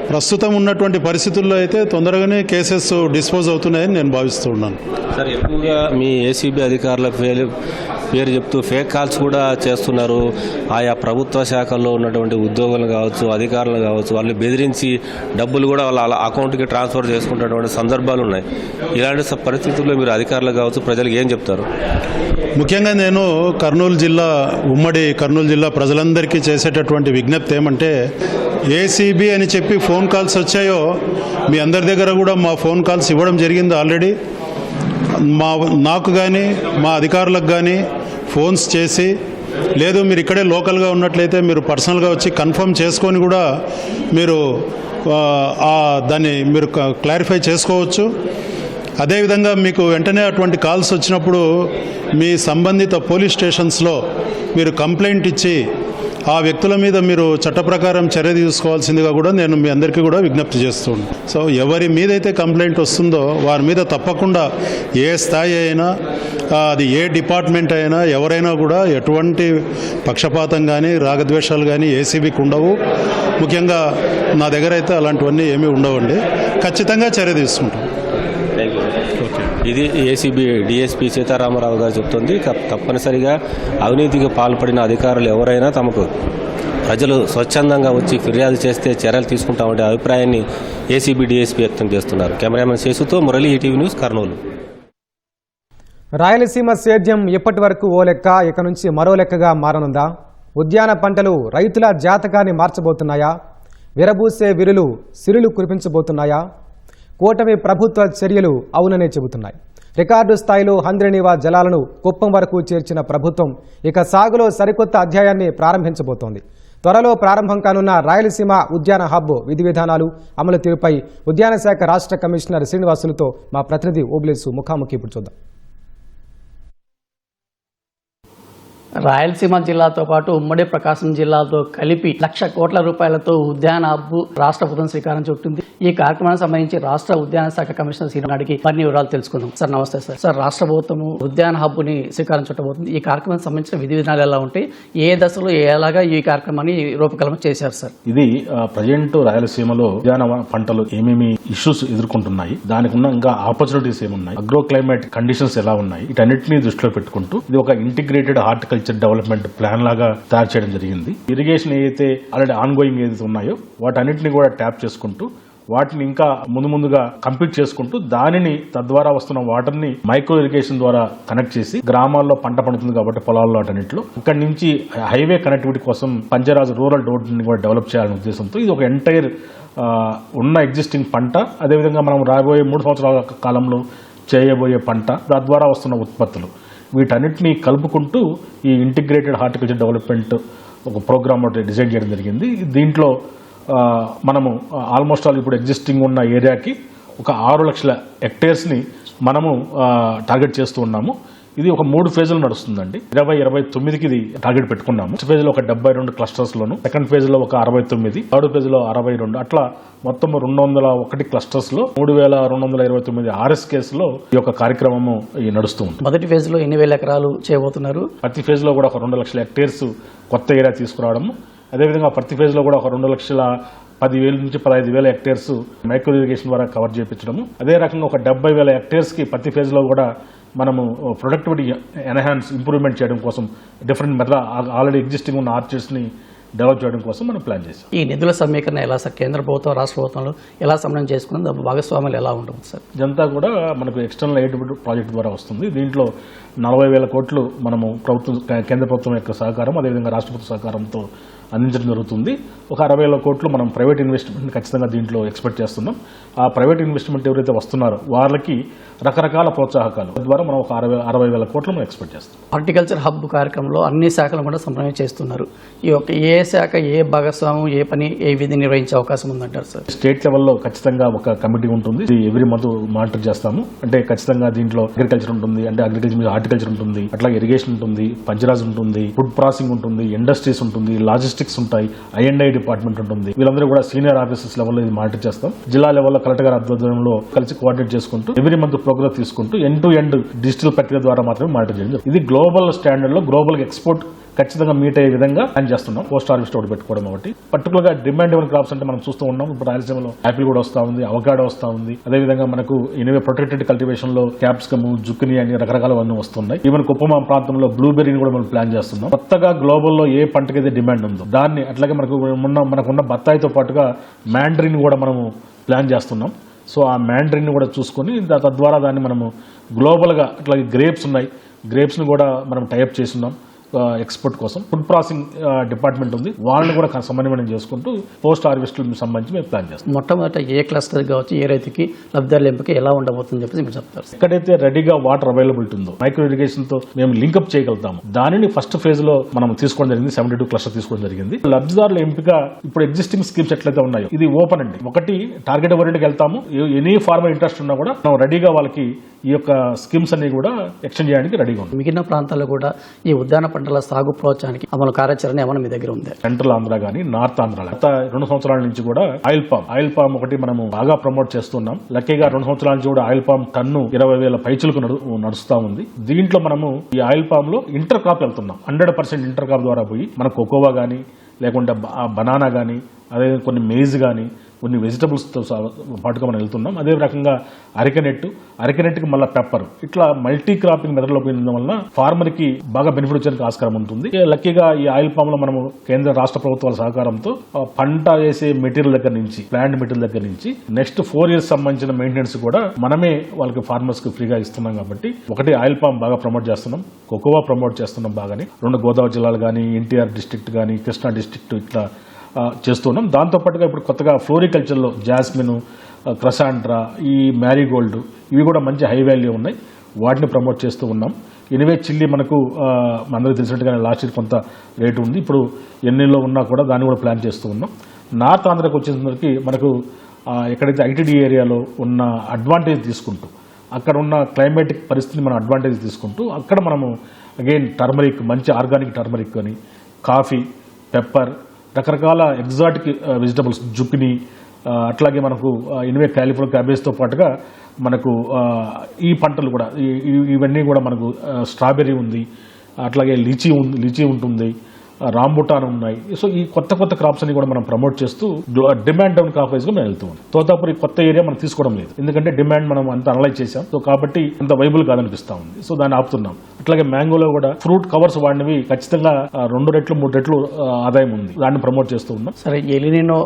ప్రస్తుతం ఉన్నటువంటి పరిస్థితుల్లో అయితే తొందరగానే కేసెస్ డిస్పోజ్ అవుతున్నాయని నేను భావిస్తూ ఉన్నాను. సార్, ఎక్కువగా మీ ఏసీబీ అధికారుల పేరు చెప్తూ ఫేక్ కాల్స్ కూడా చేస్తున్నారు. ఆయా ప్రభుత్వ శాఖల్లో ఉన్నటువంటి ఉద్యోగులు కావచ్చు, అధికారులు కావచ్చు, వాళ్ళు బెదిరించి డబ్బులు కూడా వాళ్ళ అకౌంట్కి ట్రాన్స్ఫర్ చేసుకుంటున్నటువంటి సందర్భాలు ఉన్నాయి. ఇలాంటి పరిస్థితుల్లో మీరు అధికారులు కావచ్చు, ప్రజలకు ఏం చెప్తారు? ముఖ్యంగా నేను ఉమ్మడి కర్నూలు జిల్లా ప్రజలందరికీ చేసేటటువంటి విజ్ఞప్తి ఏమంటే, ఏసీబీ అని చెప్పి ఫోన్ కాల్స్ వచ్చాయో మీ అందరి దగ్గర కూడా మా ఫోన్ కాల్స్ ఇవ్వడం జరిగింది ఆల్రెడీ. నాకు కానీ మా అధికారులకు కానీ ఫోన్స్ చేసి, లేదు మీరు ఇక్కడే లోకల్గా ఉన్నట్లయితే మీరు పర్సనల్గా వచ్చి కన్ఫర్మ్ చేసుకొని కూడా మీరు దాన్ని మీరు క్లారిఫై చేసుకోవచ్చు. అదేవిధంగా మీకు వెంటనే అటువంటి కాల్స్ వచ్చినప్పుడు మీ సంబంధిత పోలీస్ స్టేషన్స్లో మీరు కంప్లైంట్ ఇచ్చి ఆ వ్యక్తుల మీద మీరు చట్ట ప్రకారం చర్య తీసుకోవాల్సిందిగా కూడా నేను మీ అందరికీ కూడా విజ్ఞప్తి చేస్తున్నాను. సో ఎవరి మీదైతే కంప్లైంట్ వస్తుందో వారి మీద తప్పకుండా ఏ స్థాయి అయినా, అది ఏ డిపార్ట్మెంట్ అయినా, ఎవరైనా కూడా ఎటువంటి పక్షపాతం కానీ రాగద్వేషాలు కానీ ఏసీబీకి ఉండవు. ముఖ్యంగా నా దగ్గర అయితే అలాంటివన్నీ ఏమీ ఉండవండి. ఖచ్చితంగా చర్య తీసుకుంటాం. ఇది ఏసీబీ డీఎస్పీ సీతారామరావు గారు చెప్తుంది. తప్పనిసరిగా అవినీతికి పాల్పడిన అధికారులు ఎవరైనా తమకు ప్రజలు స్వచ్ఛందంగా వచ్చి ఫిర్యాదు చేస్తే చర్యలు తీసుకుంటామంటే అభిప్రాయాన్ని ఏసీబీ డీఎస్పీ వ్యక్తం చేస్తున్నారు. కెమెరామెన్ శేషుతో మురళి, ఈటీవీ న్యూస్, కర్నూలు. రాయలసీమ సేద్యం ఇప్పటి వరకు ఓ లెక్క, ఇక నుంచి మరో లెక్కగా మారనుందా? ఉద్యాన పంటలు రైతుల జాతకాన్ని మార్చబోతున్నాయా? విరబూసే విరులు సిరులు కురిపించబోతున్నాయా? కూటమి ప్రభుత్వ చర్యలు అవుననే చెబుతున్నాయి. రికార్డు స్థాయిలో హంద్రినీవా జలాలను కుప్పం వరకు చేర్చిన ప్రభుత్వం ఇక సాగులో సరికొత్త అధ్యాయాన్ని ప్రారంభించబోతోంది. త్వరలో ప్రారంభం కానున్న రాయలసీమ ఉద్యాన హబ్ విధి విధానాలు అమలు తీరుపై ఉద్యాన శాఖ రాష్ట్ర కమిషనర్ శ్రీనివాసులతో మా ప్రతినిధి ఓబ్లేసు ముఖాముఖి ఇప్పుడు చూద్దాం. రాయలసీమ జిల్లాతో పాటు ఉమ్మడి ప్రకాశం జిల్లాతో కలిపి 1,00,000 కోట్ల రూపాయలతో ఉద్యాన హబ్ రాష్ట్ర ప్రభుత్వం శ్రీకారం చుట్టింది. ఈ కార్యక్రమానికి సంబంధించి రాష్ట్ర ఉద్యాన శాఖ కమిషనర్ శ్రీనాడికి మరిన్ని వివరాలు తెలుసుకుందాం. సార్ నమస్తే సార్. సార్ రాష్ట్ర ప్రభుత్వం ఉద్యాన హబ్ ని శ్రీకారం చుట్టబోతుంది. ఈ కార్యక్రమానికి సంబంధించిన విధి విధానాలు ఎలా ఉంటాయి, ఏ దశలో ఎలాగా ఈ కార్యక్రమాన్ని రూపకల్పన చేశారు సార్? ఇది ప్రజెంట్ రాయలసీమలో ఉద్యాన పంటలు ఏమేమి ఇష్యూస్ ఎదుర్కొంటున్నాయి, దానికి ఉన్న ఇంకా ఆపర్చునిటీస్ ఏమున్నాయి, అగ్రో క్లైమేట్ కండిషన్స్ ఎలా ఉన్నాయి, వీటన్నిటిని దృష్టిలో పెట్టుకుంటూ ఇది ఒక ఇంటిగ్రేటెడ్ హార్టికల్చర్ డెవలప్మెంట్ ప్లాన్ లాగా తయారు చేయడం జరిగింది. ఇరిగేషన్ ఏదైతే ఆల్రెడీ ఆన్ గోయింగ్ ఏదైతే ఉన్నాయో వాటన్నిటిని కూడా ట్యాప్ చేసుకుంటూ వాటిని ఇంకా ముందుగా కంప్లీట్ చేసుకుంటూ దానిని తద్వారా వస్తున్న వాటర్ ని మైక్రో ఇరిగేషన్ ద్వారా కనెక్ట్ చేసి గ్రామాల్లో పంట పండుతుంది కాబట్టి పొలాల్లో అటన్నిటిలో ఇక్కడి నుంచి హైవే కనెక్టివిటీ కోసం పంచరాజు రూరల్ రోడ్ ని కూడా డెవలప్ చేయాలనే ఉద్దేశంతో ఇది ఒక ఎంటైర్ ఉన్న ఎగ్జిస్టింగ్ పంట, అదేవిధంగా మనం రాబోయే 3 సంవత్సరాల కాలంలో చేయబోయే పంట, తద్వారా వస్తున్న ఉత్పత్తులు, వీటన్నిటిని కలుపుకుంటూ ఈ ఇంటిగ్రేటెడ్ హార్టికల్చర్ డెవలప్మెంట్ ఒక ప్రోగ్రామ్ డిజైన్ చేయడం జరిగింది. దీంట్లో మనము ఆల్మోస్ట్ ఆల్ ఇప్పుడు ఎగ్జిస్టింగ్ ఉన్న ఏరియాకి ఒక 6 లక్షల హెక్టేర్స్ని మనము టార్గెట్ చేస్తూ ఉన్నాము. ఇది ఒక 3 ఫేజులు నడుస్తుందండి. 2029కి ఇది టార్గెట్ పెట్టుకున్నాము. ఫస్ట్ ఫేజ్ లో ఒక 72 క్లస్టర్స్ లోను, సెకండ్ ఫేజ్ లో ఒక 69, థర్డ్ ఫేజ్ లో 62, అట్లా మొత్తం 201 క్లస్టర్స్ లో 3229 RSKs లో ఈ యొక్క కార్యక్రమము నడుస్తూ ఉంటుంది. మొదటి ఫేజ్ లో ఎన్ని వేల ఎకరాలు చేయబోతున్నారు? ప్రతి ఫేజ్ లో కూడా ఒక 2 లక్షల హెక్టేర్స్ కొత్త ఏరియా తీసుకురావడము, అదేవిధంగా ప్రతి ఫేజ్ లో కూడా ఒక 2,10,000 నుంచి 15,000 హెక్టేర్స్ మైక్రో ఇరిగేషన్ ద్వారా కవర్ చేయించడము, అదే రకంగా ఒక 70,000 హెక్టేర్స్ కి ప్రతి ఫేజ్ లో కూడా మనము ప్రొడక్టివిటీ ఎన్హాన్స్ ఇంప్రూవ్మెంట్ చేయడం కోసం డిఫరెంట్ మెథడ్ ఆల్రెడీ ఎగ్జిస్టింగ్ ఉన్న ఆర్చర్స్ ని డెవలప్ చేయడం కోసం మనం ప్లాన్ చేసాం. ఈ నిధుల సమీకరణ ఎలా సార్? కేంద్ర ప్రభుత్వం రాష్ట్ర ప్రభుత్వంలో ఎలా సమన్వయం చేసుకుని భాగస్వామ్యాలు ఎలా ఉంటుంది సార్? ఇదంతా కూడా మనకు ఎక్స్టర్నల్ ఎయిడ్ ప్రాజెక్ట్ ద్వారా వస్తుంది. దీంట్లో 40,000 కోట్లు మనము కేంద్ర ప్రభుత్వం యొక్క సహకారం, అదేవిధంగా రాష్ట్ర ప్రభుత్వ సహకారంతో అందించడం జరుగుతుంది. ఒక 60,000 కోట్లు మనం ప్రైవేట్ ఇన్వెస్ట్మెంట్ ఖచ్చితంగా దీంట్లో ఎక్స్పెక్ట్ చేస్తున్నాం. ఆ ప్రైవేట్ ఇన్వెస్ట్మెంట్ ఎవరైతే వస్తున్నారో వాళ్ళకి రకరకాల ప్రోత్సాహకాలు ద్వారా మనం ఒక 60,000 కోట్లు మనం ఎక్స్పెక్ట్ చేస్తాం. హార్టికల్చర్ హబ్ కార్యక్రమంలో అన్ని శాఖలు కూడా సమన్వయం చేస్తున్నారు. ఈ యొక్క ఏ శాఖ ఏ భాగస్వామ్యం ఏ పని ఏ విధి నిర్వహించే అవకాశం ఉందంటారు సార్? స్టేట్ లెవెల్లో ఖచ్చితంగా ఒక కమిటీ ఉంటుంది. ఇది ఎవ్రీ మంత్ మానిటర్ చేస్తాము. అంటే ఖచ్చితంగా దీంట్లో అగ్రికల్చర్ ఉంటుంది, అంటే అగ్రికల్చర్ మీద హార్టికల్చర్ ఉంటుంది, అట్లాగే ఇరిగేషన్ ఉంటుంది, పంచరాజ్ ఉంటుంది, ఫుడ్ ప్రాసెసింగ్ ఉంటుంది, ఇండస్ట్రీస్ ఉంటుంది, లాజిస్టిక్స్ ఉంటాయి, I&I డిపార్ట్మెంట్ ఉంటుంది. వీళ్ళందరూ కూడా సీనియర్ ఆఫీసర్స్ లెవెల్లో ఇది మానిటర్ చేస్తాం. జిల్లా లెవెల్లో కలెక్టర్ గారి ఆధ్వర్యంలో కలిసి కోఆర్డినేట్ చేసుకుంటూ ఎవ్రీ మంత్ ప్రోగ్రెస్ తీసుకుంటూ ఎండ్ టు ఎండ్ డిజిటల్ ప్రక్రియ ద్వారా మాత్రమే మానిటర్ చేయడం. ఇది గ్లోబల్ స్టాండర్డ్ లో గ్లోబల్ ఎక్స్పోర్ట్ ఖచ్చితంగా మీట్ అయ్యే విధంగా ప్లాన్ చేస్తున్నాం. పోస్ట్ హార్వెస్ట్ ఒకటి పెట్టుకోవడం ఒకటి. పర్టికులర్ గా డిమాండ్ ఎవరి క్రాప్స్ అంటే మనం చూస్తూ ఉన్నాం. ఇప్పుడు రాయలసీమలో యాపిల్ కూడా వస్తా ఉంది, అవకాడో వస్తా ఉంది, అదేవిధంగా మనకు ఎనివే ప్రొటెక్టెడ్ కల్టివేషన్ లో క్యాప్సికమ్, జుక్కిని అని రకరకాలవన్నీ వస్తున్నాయి. ఈవెన్ కుప్పమా ప్రాంతంలో బ్లూబెర్రీని కూడా మనం ప్లాన్ చేస్తున్నాం. కొత్తగా గ్లోబల్ లో ఏ పంటకైతే డిమాండ్ ఉందో దాన్ని, అట్లాగే మనకున్న బత్తాయితో పాటుగా మ్యాండరిన్ కూడా మనము ప్లాన్ చేస్తున్నాం. సో ఆ మ్యాండరిన్ కూడా చూసుకొని తద్వారా దాన్ని మనము గ్లోబల్గా, అట్లాగే గ్రేప్స్ ఉన్నాయి, గ్రేప్స్ని కూడా మనం టైప్ చేస్తున్నాం ఎక్స్పోర్ట్ కోసం. ఫుడ్ ప్రాసెసింగ్ డిపార్ట్మెంట్ ఉంది, వాళ్ళని కూడా సమన్వయం చేసుకుంటూ పోస్ట్ హార్వెస్ట్ సంబంధించి మేము ప్లాన్ చేస్తాం. మొట్టమొదట ఏ క్లస్టర్ కావచ్చు, ఏ రైతుకి లబ్ధిదారుల ఎంపిక ఎలా ఉండబోతుందని చెప్పి మీరు చెప్తారు? ఎక్కడైతే రెడీగా వాటర్ అవైలబిలిటీ ఉందో మైక్రో ఇరిగేషన్ తో మేము లింకప్ చేయగలుగుతాము, దానిని ఫస్ట్ ఫేజ్ లో మనం తీసుకోవడం జరిగింది. 72 క్లస్టర్ తీసుకోవడం జరిగింది. లబ్ధిదారుల ఎంపిక ఇప్పుడు ఎగ్జిస్టింగ్ స్కీమ్స్ ఎట్లయితే ఉన్నాయో ఇది ఓపెన్ అండి. ఒకటి టార్గెట్ ఓరియంట్కి వెళ్తాము. ఎనీ ఫార్మర్ ఇంట్రెస్ట్ ఉన్నా కూడా మనం రెడీగా వాళ్ళకి ఈ యొక్క స్కీమ్స్ అన్ని కూడా ఎక్స్టెండ్ చేయడానికి రెడీగా ఉంది. మిగిలిన ప్రాంతాల్లో కూడా ఈ ఉద్యాన పంటల సాగు ప్రోత్సాహానికి అమలు కార్యాచరణ ఏమైనా మీ దగ్గర ఉంది? సెంట్రల్ ఆంధ్ర కానీ నార్త్ ఆంధ్ర గత 2 సంవత్సరాల నుంచి కూడా ఆయిల్ పామ్ ఒకటి మనము బాగా ప్రమోట్ చేస్తున్నాం. లక్కీగా 2 సంవత్సరాల నుంచి కూడా ఆయిల్ పామ్ టన్ను 20,000 పైచులకు నడుస్తా ఉంది. దీంట్లో మనము ఈ ఆయిల్ పామ్ లో ఇంటర్ క్రాప్ వెళ్తున్నాం. 100% ఇంటర్ క్రాప్ ద్వారా పోయి మన కోకోవా కానీ, లేకుంటే బనానా కానీ, అదే కొన్ని మేజ్ కానీ, కొన్ని వెజిటబుల్స్తో పాటుగా మనం వెళ్తున్నాం. అదే రకంగా అరకెనెట్కి మళ్ళీ పెప్పర్, ఇట్లా మల్టీ క్రాపింగ్ మెథడ్లో పోయిన వల్ల ఫార్మర్కి బాగా బెనిఫిట్ వచ్చేందుకు ఆస్కారం ఉంటుంది. లక్కీగా ఈ ఆయిల్ పామ్ లో మనము కేంద్ర రాష్ట్ర ప్రభుత్వాల సహకారంతో పంట వేసే మెటీరియల్ దగ్గర నుంచి, ప్లాంట్ మెటీరియల్ దగ్గర నుంచి నెక్స్ట్ 4 years సంబంధించిన మెయింటెనెన్స్ కూడా మనమే వాళ్ళకి ఫార్మర్స్ కి ఫ్రీగా ఇస్తున్నాం. కాబట్టి ఒకటి ఆయిల్ పామ్ బాగా ప్రమోట్ చేస్తున్నాం, కోకోవా ప్రమోట్ చేస్తున్నాం బాగానే. 2 గోదావరి జిల్లాలు కానీ, ఎన్టీఆర్ డిస్ట్రిక్ట్ కానీ, కృష్ణా డిస్ట్రిక్ట్ ఇట్లా చేస్తున్నాం. దాంతోపాటుగా ఇప్పుడు కొత్తగా ఫ్లోరికల్చర్లో జాస్మిన్, క్రసాండ్రా, ఈ మ్యారీగోల్డ్, ఇవి కూడా మంచి హై వాల్యూ ఉన్నాయి, వాటిని ప్రమోట్ చేస్తూ ఉన్నాం. ఎనివే చిల్లీ మనకు అందరికీ తెలిసినట్టుగానే లాస్ట్ ఇయర్ కొంత రేటు ఉంది. ఇప్పుడు ఎన్నెల్లో ఉన్నా కూడా దాన్ని కూడా ప్లాన్ చేస్తూ ఉన్నాం. నార్త్ ఆంధ్రాకి వచ్చేసరికి మనకు ఎక్కడైతే ఐటీడీ ఏరియాలో ఉన్న అడ్వాంటేజ్ తీసుకుంటూ అక్కడ ఉన్న క్లైమేటిక్ పరిస్థితిని మనం అడ్వాంటేజ్ తీసుకుంటూ అక్కడ మనము అగైన్ టర్మరిక్, మంచి ఆర్గానిక్ టర్మరిక్ అని, కాఫీ, పెప్పర్, రకరకాల ఎగ్జాటిక్ వెజిటబుల్స్, జుకినీ, అట్లాగే మనకు ఎనివే క్యాలీఫ్లవర్, క్యాబేజ్తో పాటుగా మనకు ఈ పంటలు కూడా ఇవన్నీ కూడా మనకు స్ట్రాబెర్రీ ఉంది, అట్లాగే లీచీ ఉంటుంది, రాంబుటాన్ ఉన్నాయి. సో ఈ కొత్త కొత్త క్రాప్స్ అన్ని కూడా మనం ప్రమోట్ చేస్తూ డిమాండ్ డౌన్ క్రాప్ వైజ్ గా మేము వెళ్తూ ఉన్నాం. తోతాపురి కొత్త ఏరియా మనం తీసుకోవడం లేదు, ఎందుకంటే డిమాండ్ మనం అంత అనలైజ్ చేసాం. సో కాబట్టి అంత వైబుల్ కాదనిపిస్తా ఉంది. సో దాన్ని ఆపుతున్నాం. అట్లాగే మ్యాంగోలో కూడా ఫ్రూట్ కవర్స్ వాడినవి ఖచ్చితంగా 2 రెట్లు 3 రెట్లు ఆదాయం ఉంది, దాన్ని ప్రమోట్ చేస్తూ ఉన్నాం. సరే, ఎలినినో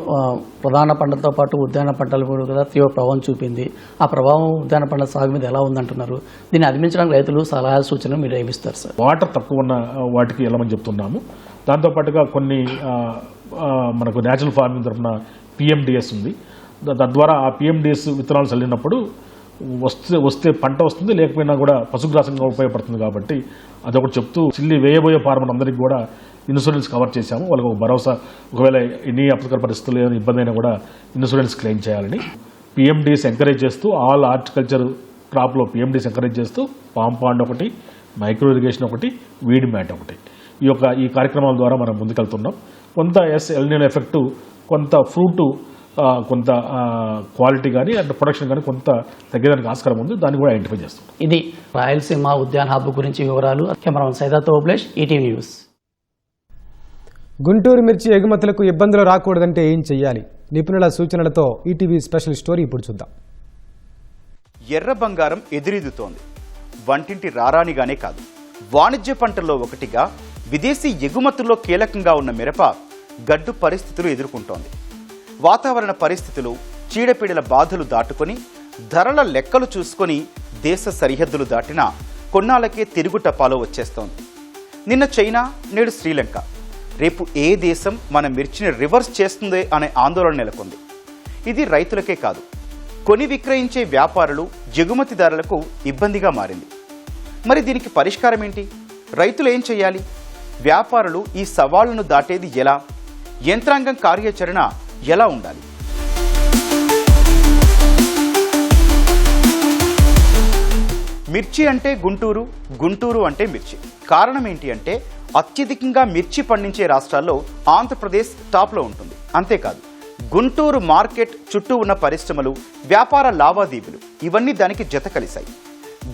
ప్రధాన పంటలతో పాటు ఉద్యాన పంటలు కూడా కదా తీవ్ర ప్రభావం చూపింది. ఆ ప్రభావం ఉద్యాన పంటల సాగు మీద ఎలా ఉందంటున్నారు? దీన్ని అధిగమించడానికి రైతులు సలహా సూచనలు మీరు ఏమిస్తారు సార్? వాటర్ తక్కువ ఉన్న వాటికి వెళ్ళమని చెప్తున్నాము. దాంతోపాటుగా కొన్ని మనకు న్యాచురల్ ఫార్మింగ్ తరఫున పిఎండిఎస్ ఉంది. తద్వారా ఆ పిఎండిఎస్ విత్తనాలు చల్లినప్పుడు వస్తే పంట వస్తుంది, లేకపోయినా కూడా పశుగ్రాసంగా ఉపయోగపడుతుంది. కాబట్టి అదొకటి చెప్తూ చిల్లి వేయబోయే ఫార్మర్ అందరికీ కూడా ఇన్సూరెన్స్ కవర్ చేశాము. వాళ్ళకి ఒక భరోసా, ఒకవేళ ఎన్ని అప్రకర పరిస్థితులు ఏదైనా ఇబ్బంది అయినా కూడా ఇన్సూరెన్స్ క్లెయిమ్ చేయాలని పిఎండిఎస్ ఎంకరేజ్ చేస్తూ, ఆల్ హార్టికల్చర్ క్రాప్లో పిఎండిఎస్ ఎంకరేజ్ చేస్తూ పామ్ పాండ్ ఒకటి, మైక్రో ఇరిగేషన్ ఒకటి, వీడ్ మ్యాట్ ఒకటి, ఈ కార్యక్రమాల ద్వారా మనం ముందుకెళ్తున్నాం. కొంత ఎల్నినో ఎఫెక్ట్, కొంత ఫ్రూట్, కొంత క్వాలిటీ కానీ అంటే ప్రొడక్షన్ కానీ కొంత తగ్గడానికి ఆస్కారం ఉంది. దాన్ని కూడా ఐడెంటిఫై చేస్తాం. ఇది రాయలసీమ ఉద్యాన హబ్ గురించి వివరాలు. కెమెరామెన్ సైదాతో ఓబ్లేష్, ఈటీవీ న్యూస్. గుంటూరు మిర్చి ఎగుమతులకు ఇబ్బందులు రాకూడదంటే ఏం చెయ్యాలి? నిపుణుల సూచనలతో ఈటీవీ స్పెషల్ స్టోరీ ఇప్పుడు చూద్దాం. ఎర్ర బంగారం ఎదురీదుతోంది. వంటింటి రారానిగానే కాదు, వాణిజ్య పంటల్లో ఒకటిగా విదేశీ ఎగుమతుల్లో కీలకంగా ఉన్న మిరప గడ్డు పరిస్థితులు ఎదుర్కొంటోంది. వాతావరణ పరిస్థితులు, చీడపీడల బాధలు దాటుకొని ధరల లెక్కలు చూసుకొని దేశ సరిహద్దులు దాటినా కొన్నాళ్ళకే తిరుగుటపాలో వచ్చేస్తోంది. నిన్న చైనా, నేడు శ్రీలంక, రేపు ఏ దేశం మన మిర్చిని రివర్స్ చేస్తుందే అనే ఆందోళన నెలకొంది. ఇది రైతులకే కాదు, కొని విక్రయించే వ్యాపారులు, ఎగుమతిదారులకు ఇబ్బందిగా మారింది. మరి దీనికి పరిష్కారం ఏంటి? రైతులు ఏం చేయాలి? వ్యాపారులు ఈ సవాళ్లను దాటేది ఎలా? యంత్రాంగం కార్యాచరణ ఎలా ఉండాలి? మిర్చి అంటే గుంటూరు, గుంటూరు అంటే మిర్చి. కారణం ఏంటి అంటే అత్యధికంగా మిర్చి పండించే రాష్ట్రాల్లో ఆంధ్రప్రదేశ్ టాప్లో ఉంటుంది. అంతేకాదు, గుంటూరు మార్కెట్ చుట్టూ ఉన్న పరిశ్రమలు, వ్యాపార లావాదేవీలు ఇవన్నీ దానికి జత కలిశాయి.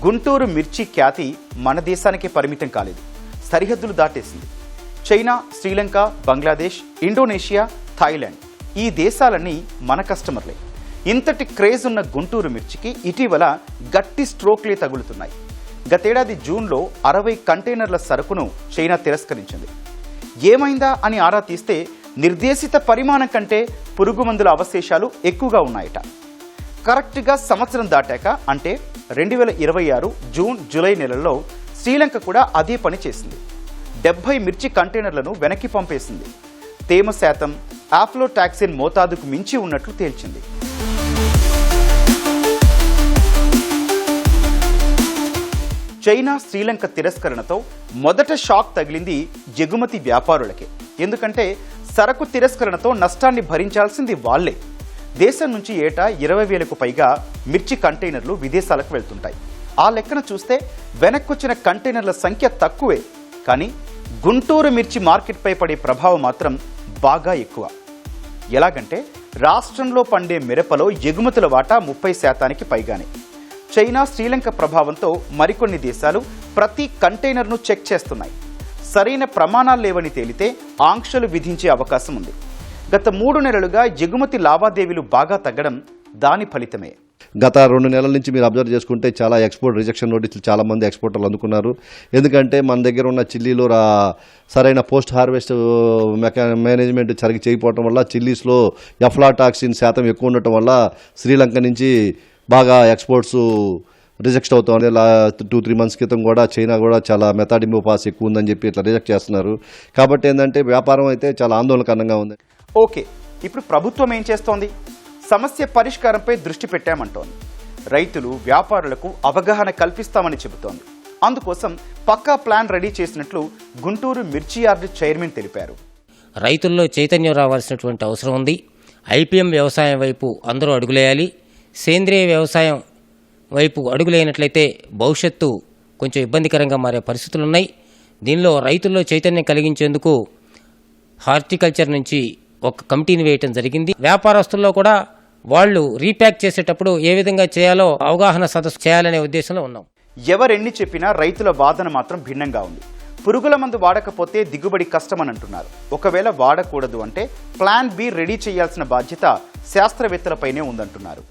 గుంటూరు మిర్చి ఖ్యాతి మన దేశానికి పరిమితం కాలేదు, సరిహద్దులు దాటేసింది. China, Sri Lanka, Bangladesh, Indonesia, Thailand ఈ దేశాలన్నీ మన కస్టమర్లే. ఇంతటి క్రేజ్ ఉన్న గుంటూరు మిర్చికి ఇటీవల గట్టి స్ట్రోక్లే తగులుతున్నాయి. గతేడాది జూన్లో 60 కంటైనర్ల సరుకును చైనా తిరస్కరించింది. ఏమైందా అని ఆరా తీస్తే నిర్దేశిత పరిమాణం కంటే పురుగు మందుల అవశేషాలు ఎక్కువగా ఉన్నాయట. కరెక్ట్గా సంవత్సరం దాటాక అంటే 2026 జూన్, జూలై నెలల్లో శ్రీలంక కూడా అదే పని చేసింది. 70 మిర్చి కంటైనర్లను వెనక్కి పంపేసింది. తేమ శాతం, ఆఫ్లోటాక్సిన్ మోతాదుకు మించి ఉన్నట్లు తేల్చింది. చైనా, శ్రీలంక తిరస్కరణతో మొదట షాక్ తగిలింది ఎగుమతి వ్యాపారులకే. ఎందుకంటే సరకు తిరస్కరణతో నష్టాన్ని భరించాల్సింది వాళ్లే. దేశం నుంచి ఏటా 20,000కు పైగా మిర్చి కంటైనర్లు విదేశాలకు వెళ్తుంటాయి. ఆ లెక్కన చూస్తే వెనక్కొచ్చిన కంటైనర్ల సంఖ్య తక్కువే, కానీ గుంటూరు మిర్చి మార్కెట్పై పడే ప్రభావం మాత్రం బాగా ఎక్కువ. ఎలాగంటే రాష్ట్రంలో పండే మిరపలో ఎగుమతుల వాటా 30% పైగానే. చైనా, శ్రీలంక ప్రభావంతో మరికొన్ని దేశాలు ప్రతి కంటైనర్ను చెక్ చేస్తున్నాయి. సరైన ప్రమాణాలు లేవని తేలితే ఆంక్షలు విధించే అవకాశం ఉంది. గత 3 నెలలుగా ఎగుమతి లావాదేవీలు బాగా తగ్గడం దాని ఫలితమే. గత 2 నెలల నుంచి మీరు అబ్జర్వ్ చేసుకుంటే చాలా ఎక్స్పోర్ట్ రిజెక్షన్ నోటీసులు చాలామంది ఎక్స్పోర్టర్లు అందుకున్నారు. ఎందుకంటే మన దగ్గర ఉన్న చిల్లీలో సరైన పోస్ట్ హార్వెస్ట్ మేనేజ్మెంట్ సరిగ్గా చేయకపోవడం వల్ల చిల్లీస్లో ఎఫ్లాటాక్సిన్ శాతం ఎక్కువ ఉండటం వల్ల శ్రీలంక నుంచి బాగా ఎక్స్పోర్ట్స్ రిజెక్ట్ అవుతుంది. 2-3 మంత్స్ క్రితం కూడా చైనా కూడా చాలా మెథాడిమోపాస్ ఎక్కువ ఉందని చెప్పి ఇట్లా రిజెక్ట్ చేస్తున్నారు. కాబట్టి ఏంటంటే వ్యాపారం అయితే చాలా ఆందోళనకరంగా ఉంది. ఓకే, ఇప్పుడు ప్రభుత్వం ఏం చేస్తోంది? సమస్య పరిష్కారంపై దృష్టి పెట్టామంటోంది. రైతులు, వ్యాపారులకు అవగాహన కల్పిస్తామని చెబుతోంది. అందుకోసం పక్కా ప్లాన్ రెడీ చేసినట్లు గుంటూరు మిర్చి యార్డు చైర్మన్ తెలిపారు. రైతుల్లో చైతన్యం రావాల్సినటువంటి అవసరం ఉంది. ఐపీఎం వ్యవసాయం వైపు అందరూ అడుగులేయాలి. సేంద్రియ వ్యవసాయం వైపు అడుగులేనట్లయితే భవిష్యత్తు కొంచెం ఇబ్బందికరంగా మారే పరిస్థితులు ఉన్నాయి. దీనిలో రైతుల్లో చైతన్యం కలిగించేందుకు హార్టికల్చర్ నుంచి ఒక కమిటీని వేయటం జరిగింది. వ్యాపారస్తుల్లో కూడా వాళ్ళు రీప్యాక్ చేసేటప్పుడు ఏ విధంగా చేయాలో అవగాహన సదస్సు చేయాలనే ఉద్దేశంలో ఉన్నాం. ఎవరెన్ని చెప్పినా రైతుల వాదన మాత్రం భిన్నంగా ఉంది. పురుగుల మందు వాడకపోతే దిగుబడి కష్టమని అంటున్నారు. ఒకవేళ వాడకూడదు అంటే ప్లాన్ బి రెడీ చేయాల్సిన బాధ్యత శాస్త్రవేత్తలపైనే ఉందంటున్నారు.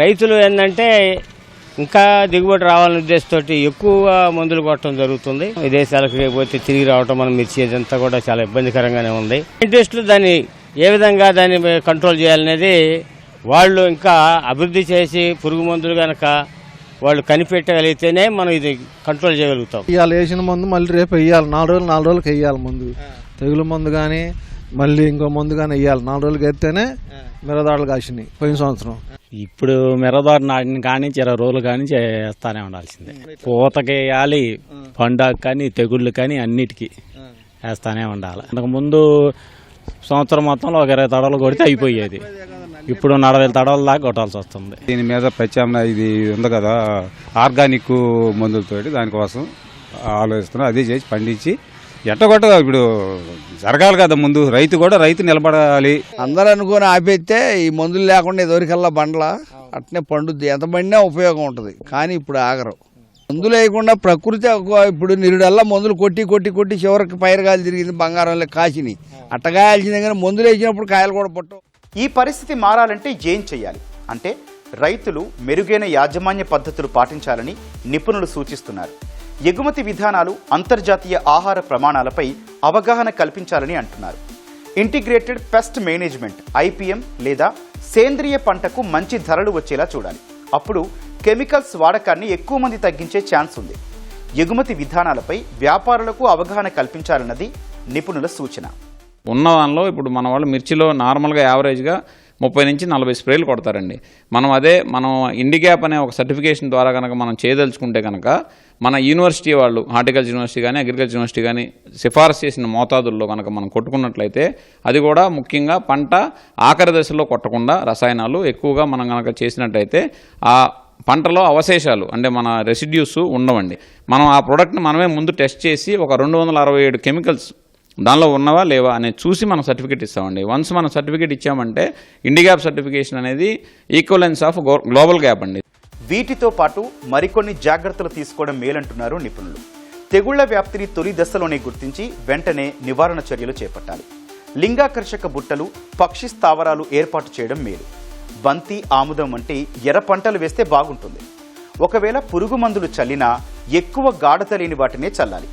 రైతులు ఏంటంటే ఇంకా దిగుబడి రావాలనే ఉద్దేశంతో ఎక్కువగా మందులు కొట్టడం జరుగుతుంది. విదేశాలకు పోతే తిరిగి రావటం మన మిర్చి ఇదంతా కూడా చాలా ఇబ్బందికరంగానే ఉంది. ఇంట్రెస్ట్లు దాన్ని ఏ విధంగా దాన్ని కంట్రోల్ చేయాలనేది వాళ్ళు ఇంకా అభివృద్ధి చేసి పురుగు మందులు కనుక వాళ్ళు కనిపెట్టగలిగితేనే మనం ఇది కంట్రోల్ చేయగలుగుతాం. ఇవాళ వేసిన మందు మళ్ళీ రేపు వేయాలి. 4 రోజులకి వేయాలి మందు. తెగులు మందు కానీ మళ్ళీ ఇంకో మందు కానీ వేయాలి. 4 రోజులకి వేస్తేనే మిరదాడులు కాసినాయి పోయిన సంవత్సరం. ఇప్పుడు మిరదాడు నాటిన కానీ 20 రోజులు కానీ చేస్తానే ఉండాల్సిందే. పూతకి వేయాలి, పండుగ కానీ తెగుళ్ళు కానీ అన్నిటికీ వేస్తానే ఉండాలి. అంతకుముందు సంవత్సరం మొత్తంలో ఒక 20 తడవలు కొడితే అయిపోయేది. ఇప్పుడు 40 తడవల దాకా కొట్టాల్సి వస్తుంది. దీని మీద ప్రత్యామ్నాయ ఇది ఉంది కదా ఆర్గానిక్ మందులతోటి దానికోసం ఆలోచిస్తున్నాం. అదే చేసి పండించి ఎట్టగొట్ట ఇప్పుడు జరగాలి కదా. ముందు రైతు నిలబడాలి. అందరూ అనుకుని ఆపేస్తే ఈ మందులు లేకుండా ఎదురికల్లా బండ్ల అట్నే పండుద్ది. ఎంత పండినా ఉపయోగం ఉంటుంది. కానీ ఇప్పుడు ఆగరు. మందులు వేయకుండా ప్రకృతి ఇప్పుడు నిరుడల్లా మందులు కొట్టి చివరికి పైరగాయలు తిరిగింది. బంగారంలో కాసిని అట్టగాయాల్సిందే కానీ మందులు వేసినప్పుడు కాయలు కూడా పుట్టవు. ఈ పరిస్థితి మారాలంటే ఏం చేయాలి అంటే రైతులు మెరుగైన యాజమాన్య పద్ధతులు పాటించాలని నిపుణులు సూచిస్తున్నారు. ఎగుమతి విధానాలు, అంతర్జాతీయ ఆహార ప్రమాణాలపై అవగాహన కల్పించాలని అంటున్నారు. ఇంటిగ్రేటెడ్ పెస్ట్ మేనేజ్మెంట్ ఐపీఎం లేదా సేంద్రియ పంటకు మంచి ధరలు వచ్చేలా చూడాలి. అప్పుడు కెమికల్స్ వాడకాన్ని ఎక్కువ మంది తగ్గించే ఛాన్స్ ఉంది. ఎగుమతి విధానాలపై వ్యాపారులకు అవగాహన కల్పించాలన్నది నిపుణుల సూచన. ఉన్న దానిలో ఇప్పుడు మన వాళ్ళు మిర్చిలో నార్మల్గా యావరేజ్గా 30 నుంచి 40 స్ప్రేలు కొడతారండి. మనం ఇండిగ్యాప్ అనే ఒక సర్టిఫికేషన్ ద్వారా కనుక మనం చేయదలుచుకుంటే కనుక మన యూనివర్సిటీ వాళ్ళు హార్టికల్చర్ యూనివర్సిటీ కానీ అగ్రికల్చర్ యూనివర్సిటీ కానీ సిఫారసు చేసిన మోతాదుల్లో కనుక మనం కొట్టుకున్నట్లయితే అది కూడా ముఖ్యంగా పంట ఆఖరి దశలో కొట్టకుండా రసాయనాలు ఎక్కువగా మనం కనుక చేసినట్టయితే ఆ పంటలో అవశేషాలు అంటే మన రెసిడ్యూస్ ఉండవండి. మనం ఆ ప్రోడక్ట్ని మనమే ముందు టెస్ట్ చేసి ఒక 267 కెమికల్స్ దానిలో ఉన్నవా లేవా అనేది చూసి మనం సర్టిఫికేట్ ఇస్తామండి. వన్స్ మనం సర్టిఫికేట్ ఇచ్చామంటే ఇండిగ్యాప్ సర్టిఫికేషన్ అనేది ఈక్వలెన్స్ ఆఫ్ గ్లోబల్ గ్యాప్ అండి. వీటితో పాటు మరికొన్ని జాగ్రత్తలు తీసుకోవడం మేలంటున్నారు నిపుణులు. తెగుళ్ల వ్యాప్తిని తొలి దశలోనే గుర్తించి వెంటనే నివారణ చర్యలు చేపట్టాలి. లింగాకర్షక బుట్టలు, పక్షి స్థావరాలు ఏర్పాటు చేయడం మేలు. బంతి, ఆముదం వంటి ఎర్ర పంటలు వేస్తే బాగుంటుంది. ఒకవేళ పురుగు మందులు చల్లినా ఎక్కువ గాఢత లేని వాటినే చల్లాలి.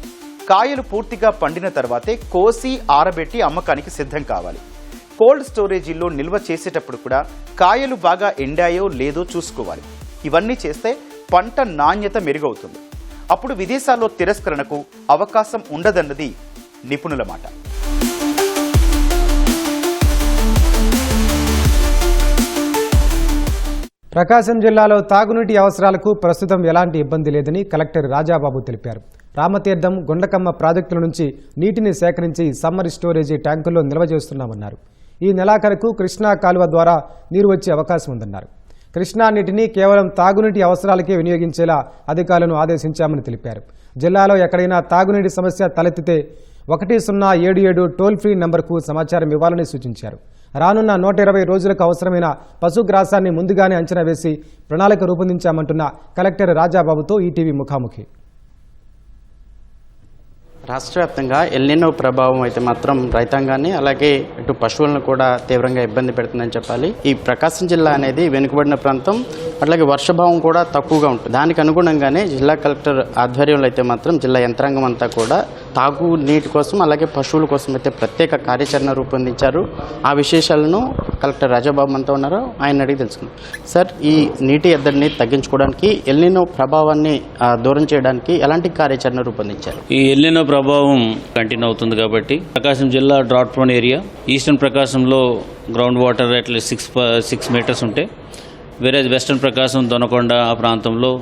కాయలు పూర్తిగా పండిన తర్వాతే కోసి ఆరబెట్టి అమ్మకానికి సిద్ధం కావాలి. కోల్డ్ స్టోరేజీల్లో నిల్వ చేసేటప్పుడు కూడా కాయలు బాగా ఎండాయో లేదో చూసుకోవాలి. ఇవన్నీ చేస్తే పంట నాణ్యత మెరుగవుతుంది. అప్పుడు విదేశాల్లో తిరస్కరణకు అవకాశం ఉండదన్నది నిపుణుల మాట. ప్రకాశం జిల్లాలో తాగునీటి అవసరాలకు ప్రస్తుతం ఎలాంటి ఇబ్బంది లేదని కలెక్టర్ రాజాబాబు తెలిపారు. రామతీర్థం, గుండ్లకమ్మ ప్రాజెక్టుల నుంచి నీటిని సేకరించి సమ్మర్ స్టోరేజీ ట్యాంకుల్లో నిల్వ చేస్తున్నామన్నారు. ఈ నెలాఖరుకు కృష్ణా కాలువ ద్వారా నీరు వచ్చే అవకాశం ఉందన్నారు. కృష్ణా నీటిని కేవలం తాగునీటి అవసరాలకే వినియోగించేలా అధికారులను ఆదేశించామని తెలిపారు. జిల్లాలో ఎక్కడైనా తాగునీటి సమస్య తలెత్తితే 1077 టోల్ ఫ్రీ నంబర్కు సమాచారం ఇవ్వాలని సూచించారు. రానున్న 120 రోజులకు అవసరమైన పశుగ్రాసాన్ని ముందుగానే అంచనా వేసి ప్రణాళిక రూపొందించామంటున్న కలెక్టర్ రాజాబాబుతో ఈటీవీ ముఖాముఖి. రాష్ట్ర వ్యాప్తంగా ఎల్నినో ప్రభావం అయితే మాత్రం రైతాంగాన్ని అలాగే ఇటు పశువులను కూడా తీవ్రంగా ఇబ్బంది పెడుతుందని చెప్పాలి. ఈ ప్రకాశం జిల్లా అనేది వెనుకబడిన ప్రాంతం, అట్లాగే వర్షభావం కూడా తక్కువగా ఉంటుంది. దానికి అనుగుణంగానే జిల్లా కలెక్టర్ ఆధ్వర్యంలో అయితే మాత్రం జిల్లా యంత్రాంగం అంతా కూడా తాగు నీటి కోసం అలాగే పశువుల కోసం అయితే ప్రత్యేక కార్యాచరణ రూపొందించారు. ఆ విశేషాలను కలెక్టర్ రాజాబాబు అంతా ఉన్నారు, ఆయన అడిగి తెలుసుకున్నాం. సార్, ఈ నీటి ఎద్దడిని తగ్గించుకోవడానికి ఎల్నినో ప్రభావాన్ని దూరం చేయడానికి ఎలాంటి కార్యాచరణ రూపొందించారు? ఈ ఎల్నినో ప్రభావం కంటిన్యూ అవుతుంది కాబట్టి ప్రకాశం జిల్లా డ్రాట్ ప్రోన్ ఏరియా. ఈస్టర్న్ ప్రకాశంలో గ్రౌండ్ వాటర్ అట్లా 6 మీటర్స్ ఉంటే, వేరే వెస్టర్న్ ప్రకాశం, దొనకొండ ఆ ప్రాంతంలో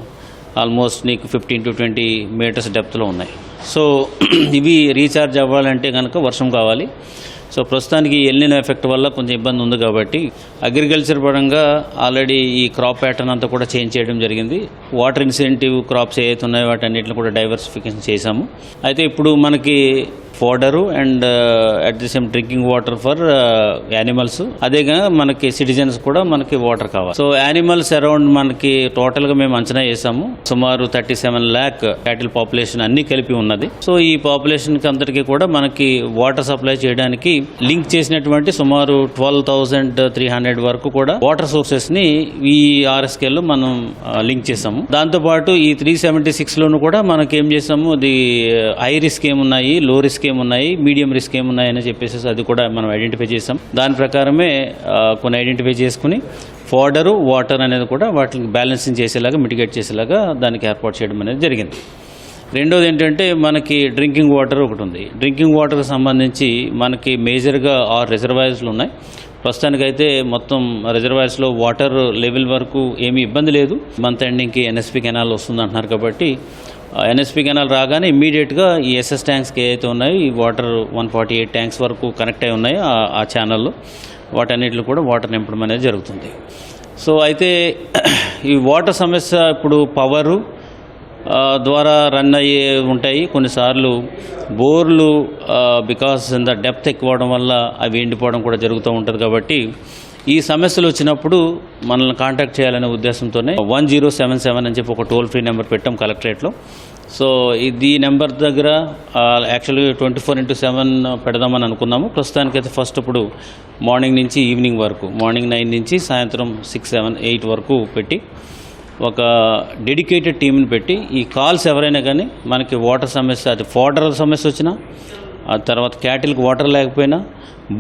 ఆల్మోస్ట్ నీకు 15 to 20 మీటర్స్ డెప్త్లో ఉన్నాయి. సో ఇవి రీఛార్జ్ అవ్వాలంటే కనుక వర్షం కావాలి. సో ప్రస్తుతానికి ఎల్నినో ఎఫెక్ట్ వల్ల కొంచెం ఇబ్బంది ఉంది కాబట్టి అగ్రికల్చర్ పరంగా ఆల్రెడీ ఈ క్రాప్ ప్యాటర్న్ అంతా కూడా చేంజ్ చేయడం జరిగింది. వాటర్ ఇన్సెంటివ్ క్రాప్స్ ఏవైతే ఉన్నాయో వాటన్నిటిని కూడా డైవర్సిఫికేషన్ చేశాము. అయితే ఇప్పుడు మనకి fodder and at the same drinking water for animals, అదేగా మనకి సిటిజన్స్ కూడా మనకి వాటర్ కావాలి. సో యానిమల్స్ అరౌండ్ మనకి టోటల్గా మేము అంచనా వేసాము సుమారు 37 lakh క్యాటిల్ పాపులేషన్ అన్ని కలిపి ఉన్నది. సో ఈ పాపులేషన్కి అందరికీ కూడా మనకి వాటర్ సప్లై చేయడానికి లింక్ చేసినటువంటి సుమారు 12,300 వరకు కూడా వాటర్ సోర్సెస్ ని ఈ RSK లో మనం లింక్ చేసాము. దాంతోపాటు ఈ 376లోను కూడా మనకి ఏం చేసాము, అది హై రిస్క్ ఏమున్నాయి, లో రిస్క్ ఏమున్నాయి, మీడియం రిస్క్ ఏమున్నాయని చెప్పేసి అది కూడా మనం ఐడెంటిఫై చేసాం. దాని ప్రకారమే కొన్ని ఐడెంటిఫై చేసుకుని ఫోడరు వాటర్ అనేది కూడా వాటిని బ్యాలెన్సింగ్ చేసేలాగా, మిటిగేట్ చేసేలాగా దానికి ఏర్పాటు చేయడం అనేది జరిగింది. రెండోది ఏంటంటే మనకి డ్రింకింగ్ వాటర్ ఒకటి ఉంది. డ్రింకింగ్ వాటర్కి సంబంధించి మనకి మేజర్గా 6 రిజర్వాయర్స్లు ఉన్నాయి. ప్రస్తుతానికైతే మొత్తం రిజర్వాయర్స్లో వాటర్ లెవెల్ వరకు ఏమీ ఇబ్బంది లేదు. మంత్ ఎండింగ్కి NSP కెనాల్ వస్తుంది అంటున్నారు కాబట్టి NSP కెనాల్ రాగానే ఇమ్మీడియట్గా ఈ SS ట్యాంక్స్కి ఏవైతే ఉన్నాయో ఈ వాటర్ 148 ట్యాంక్స్ వరకు కనెక్ట్ అయి ఉన్నాయో ఆ ఛానల్లో వాటన్నిటిలో కూడా వాటర్ నింపడం అనేది జరుగుతుంది. సో అయితే ఈ వాటర్ సమస్య ఇప్పుడు పవరు ద్వారా రన్ అయ్యే ఉంటాయి. కొన్నిసార్లు బోర్లు బికాస్ ద డెప్త్ ఎక్కువ అవడం వల్ల అవి ఎండిపోవడం కూడా జరుగుతూ ఉంటుంది. కాబట్టి ఈ సమస్యలు వచ్చినప్పుడు మనల్ని కాంటాక్ట్ చేయాలనే ఉద్దేశంతోనే 1077 అని చెప్పి ఒక టోల్ ఫ్రీ నెంబర్ పెట్టాం కలెక్టరేట్లో. సో ఈ నెంబర్ దగ్గర యాక్చువల్గా 24/7 పెడదామని అనుకున్నాము. ప్రస్తుతానికైతే ఫస్ట్ ఇప్పుడు మార్నింగ్ నుంచి ఈవినింగ్ వరకు, మార్నింగ్ 9 నుంచి సాయంత్రం 6, 7, 8 వరకు పెట్టి ఒక డెడికేటెడ్ టీంని పెట్టి ఈ కాల్స్ ఎవరైనా కానీ మనకి వాటర్ సమస్య, అది ఫోడర్ సమస్య వచ్చినా, ఆ తర్వాత క్యాటిల్కి వాటర్ లేకపోయినా,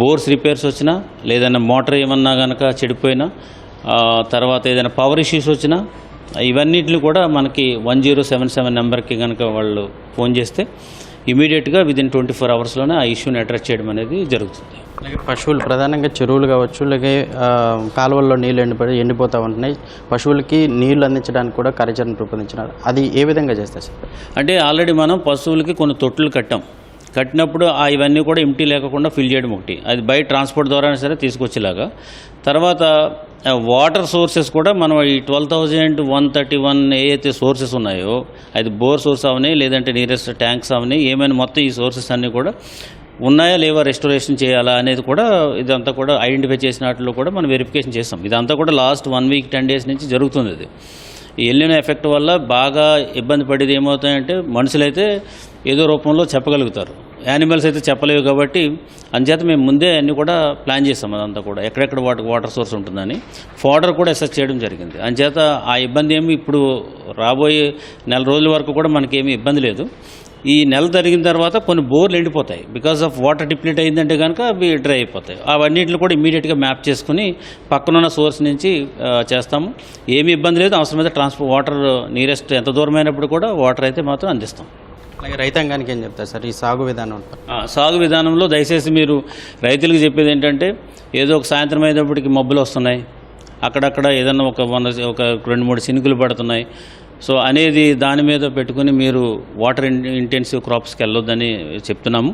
బోర్స్ రిపేర్స్ వచ్చినా, లేదన్నా మోటార్ ఏమన్నా కనుక చెడిపోయినా, తర్వాత ఏదైనా పవర్ ఇష్యూస్ వచ్చినా, ఇవన్నిటిని కూడా మనకి 1077 నెంబర్కి కనుక వాళ్ళు ఫోన్ చేస్తే ఇమీడియట్గా విదిన్ 24 అవర్స్లోనే ఆ ఇష్యూని అడ్రస్ చేయడం అనేది జరుగుతుంది. అలాగే పశువులు ప్రధానంగా చెరువులు కావచ్చు, అలాగే కాలువల్లో నీళ్ళు ఎండిపోతూ ఉంటున్నాయి. పశువులకి నీళ్లు అందించడానికి కూడా కార్యాచరణ రూపొందించినారు. అది ఏ విధంగా చేస్తారు సార్? అంటే ఆల్రెడీ మనం పశువులకి కొన్ని తొట్టులు కట్టినప్పుడు ఇవన్నీ కూడా ఎంటీ లేకుండా ఫిల్ చేయడం ఒకటి, అది బై ట్రాన్స్పోర్ట్ ద్వారా సరే తీసుకొచ్చేలాగా. తర్వాత వాటర్ సోర్సెస్ కూడా మనం ఈ 12,131 ఏవైతే సోర్సెస్ ఉన్నాయో, అది బోర్ సోర్స్ అవని లేదంటే నియరెస్ట్ ట్యాంక్స్ అవని, ఏమైనా మొత్తం ఈ సోర్సెస్ అన్నీ కూడా ఉన్నాయా లేవా, రెస్టోరేషన్ చేయాలా అనేది కూడా ఇదంతా కూడా ఐడెంటిఫై చేసిన వాటిలో కూడా మనం వెరిఫికేషన్ చేస్తాం. ఇదంతా కూడా లాస్ట్ 1 week 10 days నుంచి జరుగుతుంది. ఇది ఈ ఎల్నినో ఎఫెక్ట్ వల్ల బాగా ఇబ్బంది పడేది ఏమవుతాయంటే మనుషులైతే ఏదో రూపంలో చెప్పగలుగుతారు, యానిమల్స్ అయితే చెప్పలేవు. కాబట్టి అంచేత మేము ముందే అన్నీ కూడా ప్లాన్ చేస్తాం. అదంతా కూడా ఎక్కడెక్కడ వాటర్ సోర్స్ ఉంటుందని ఫోడర్ కూడా అసెస్ చేయడం జరిగింది. అంచేత ఆ ఇబ్బంది ఏమి ఇప్పుడు రాబోయే 4 రోజుల వరకు కూడా మనకేమీ ఇబ్బంది లేదు. ఈ నెల జరిగిన తర్వాత కొన్ని బోర్లు ఎండిపోతాయి, బికాస్ ఆఫ్ వాటర్ డిప్లీట్ అయిందంటే కనుక అవి డ్రై అయిపోతాయి. అవన్నిటిని కూడా ఇమీడియట్గా మ్యాప్ చేసుకుని పక్కనున్న సోర్స్ నుంచి చేస్తాము. ఏమీ ఇబ్బంది లేదు. అవసరమైతే ట్రాన్స్పోర్ట్ వాటర్ నియరెస్ట్ ఎంత దూరమైనప్పుడు కూడా వాటర్ అయితే మాత్రం అందిస్తాం. అలాగే రైతాంగానికి ఏం చెప్తారు సార్ ఈ సాగు విధానం? సాగు విధానంలో దయచేసి మీరు రైతులకు చెప్పేది ఏంటంటే, ఏదో ఒక సాయంత్రం అయ్యేటప్పటికి మబ్బులు వస్తున్నాయి, అక్కడక్కడ ఏదన్నా ఒక 2-3 చినుకులు పడుతున్నాయి, సో అనేది దాని మీద పెట్టుకుని మీరు వాటర్ ఇంటెన్సివ్ క్రాప్స్కి వెళ్ళొద్దని చెప్తున్నాము.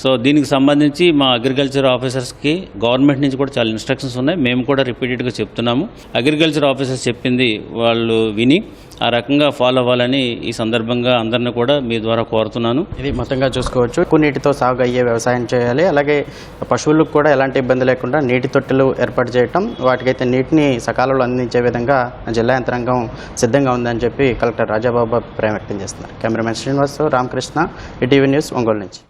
సో దీనికి సంబంధించి మా అగ్రికల్చర్ ఆఫీసర్స్కి గవర్నమెంట్ నుంచి కూడా చాలా ఇన్స్ట్రక్షన్స్ ఉన్నాయి. మేము కూడా రిపీటెడ్గా చెప్తున్నాము. అగ్రికల్చర్ ఆఫీసర్స్ చెప్పింది వాళ్ళు విని ఆ రకంగా ఫాలో అవ్వాలని ఈ సందర్భంగా అందరినీ కూడా మీ ద్వారా కోరుతున్నాను. ఇది మొత్తంగా చూసుకోవచ్చు. నీటితో సాగు అయ్యే వ్యవసాయం చేయాలి. అలాగే పశువులకు కూడా ఎలాంటి ఇబ్బంది లేకుండా నీటి తొట్టెలు ఏర్పాటు చేయటం, వాటికైతే నీటిని సకాలంలో అందించే విధంగా జిల్లా యంత్రాంగం సిద్ధంగా ఉందని చెప్పి కలెక్టర్ రాజాబాబు అభిప్రాయం వ్యక్తం చేస్తున్నారు. Cameraman Srinivas, Ramakrishna, ETV news, Ongole నుంచి.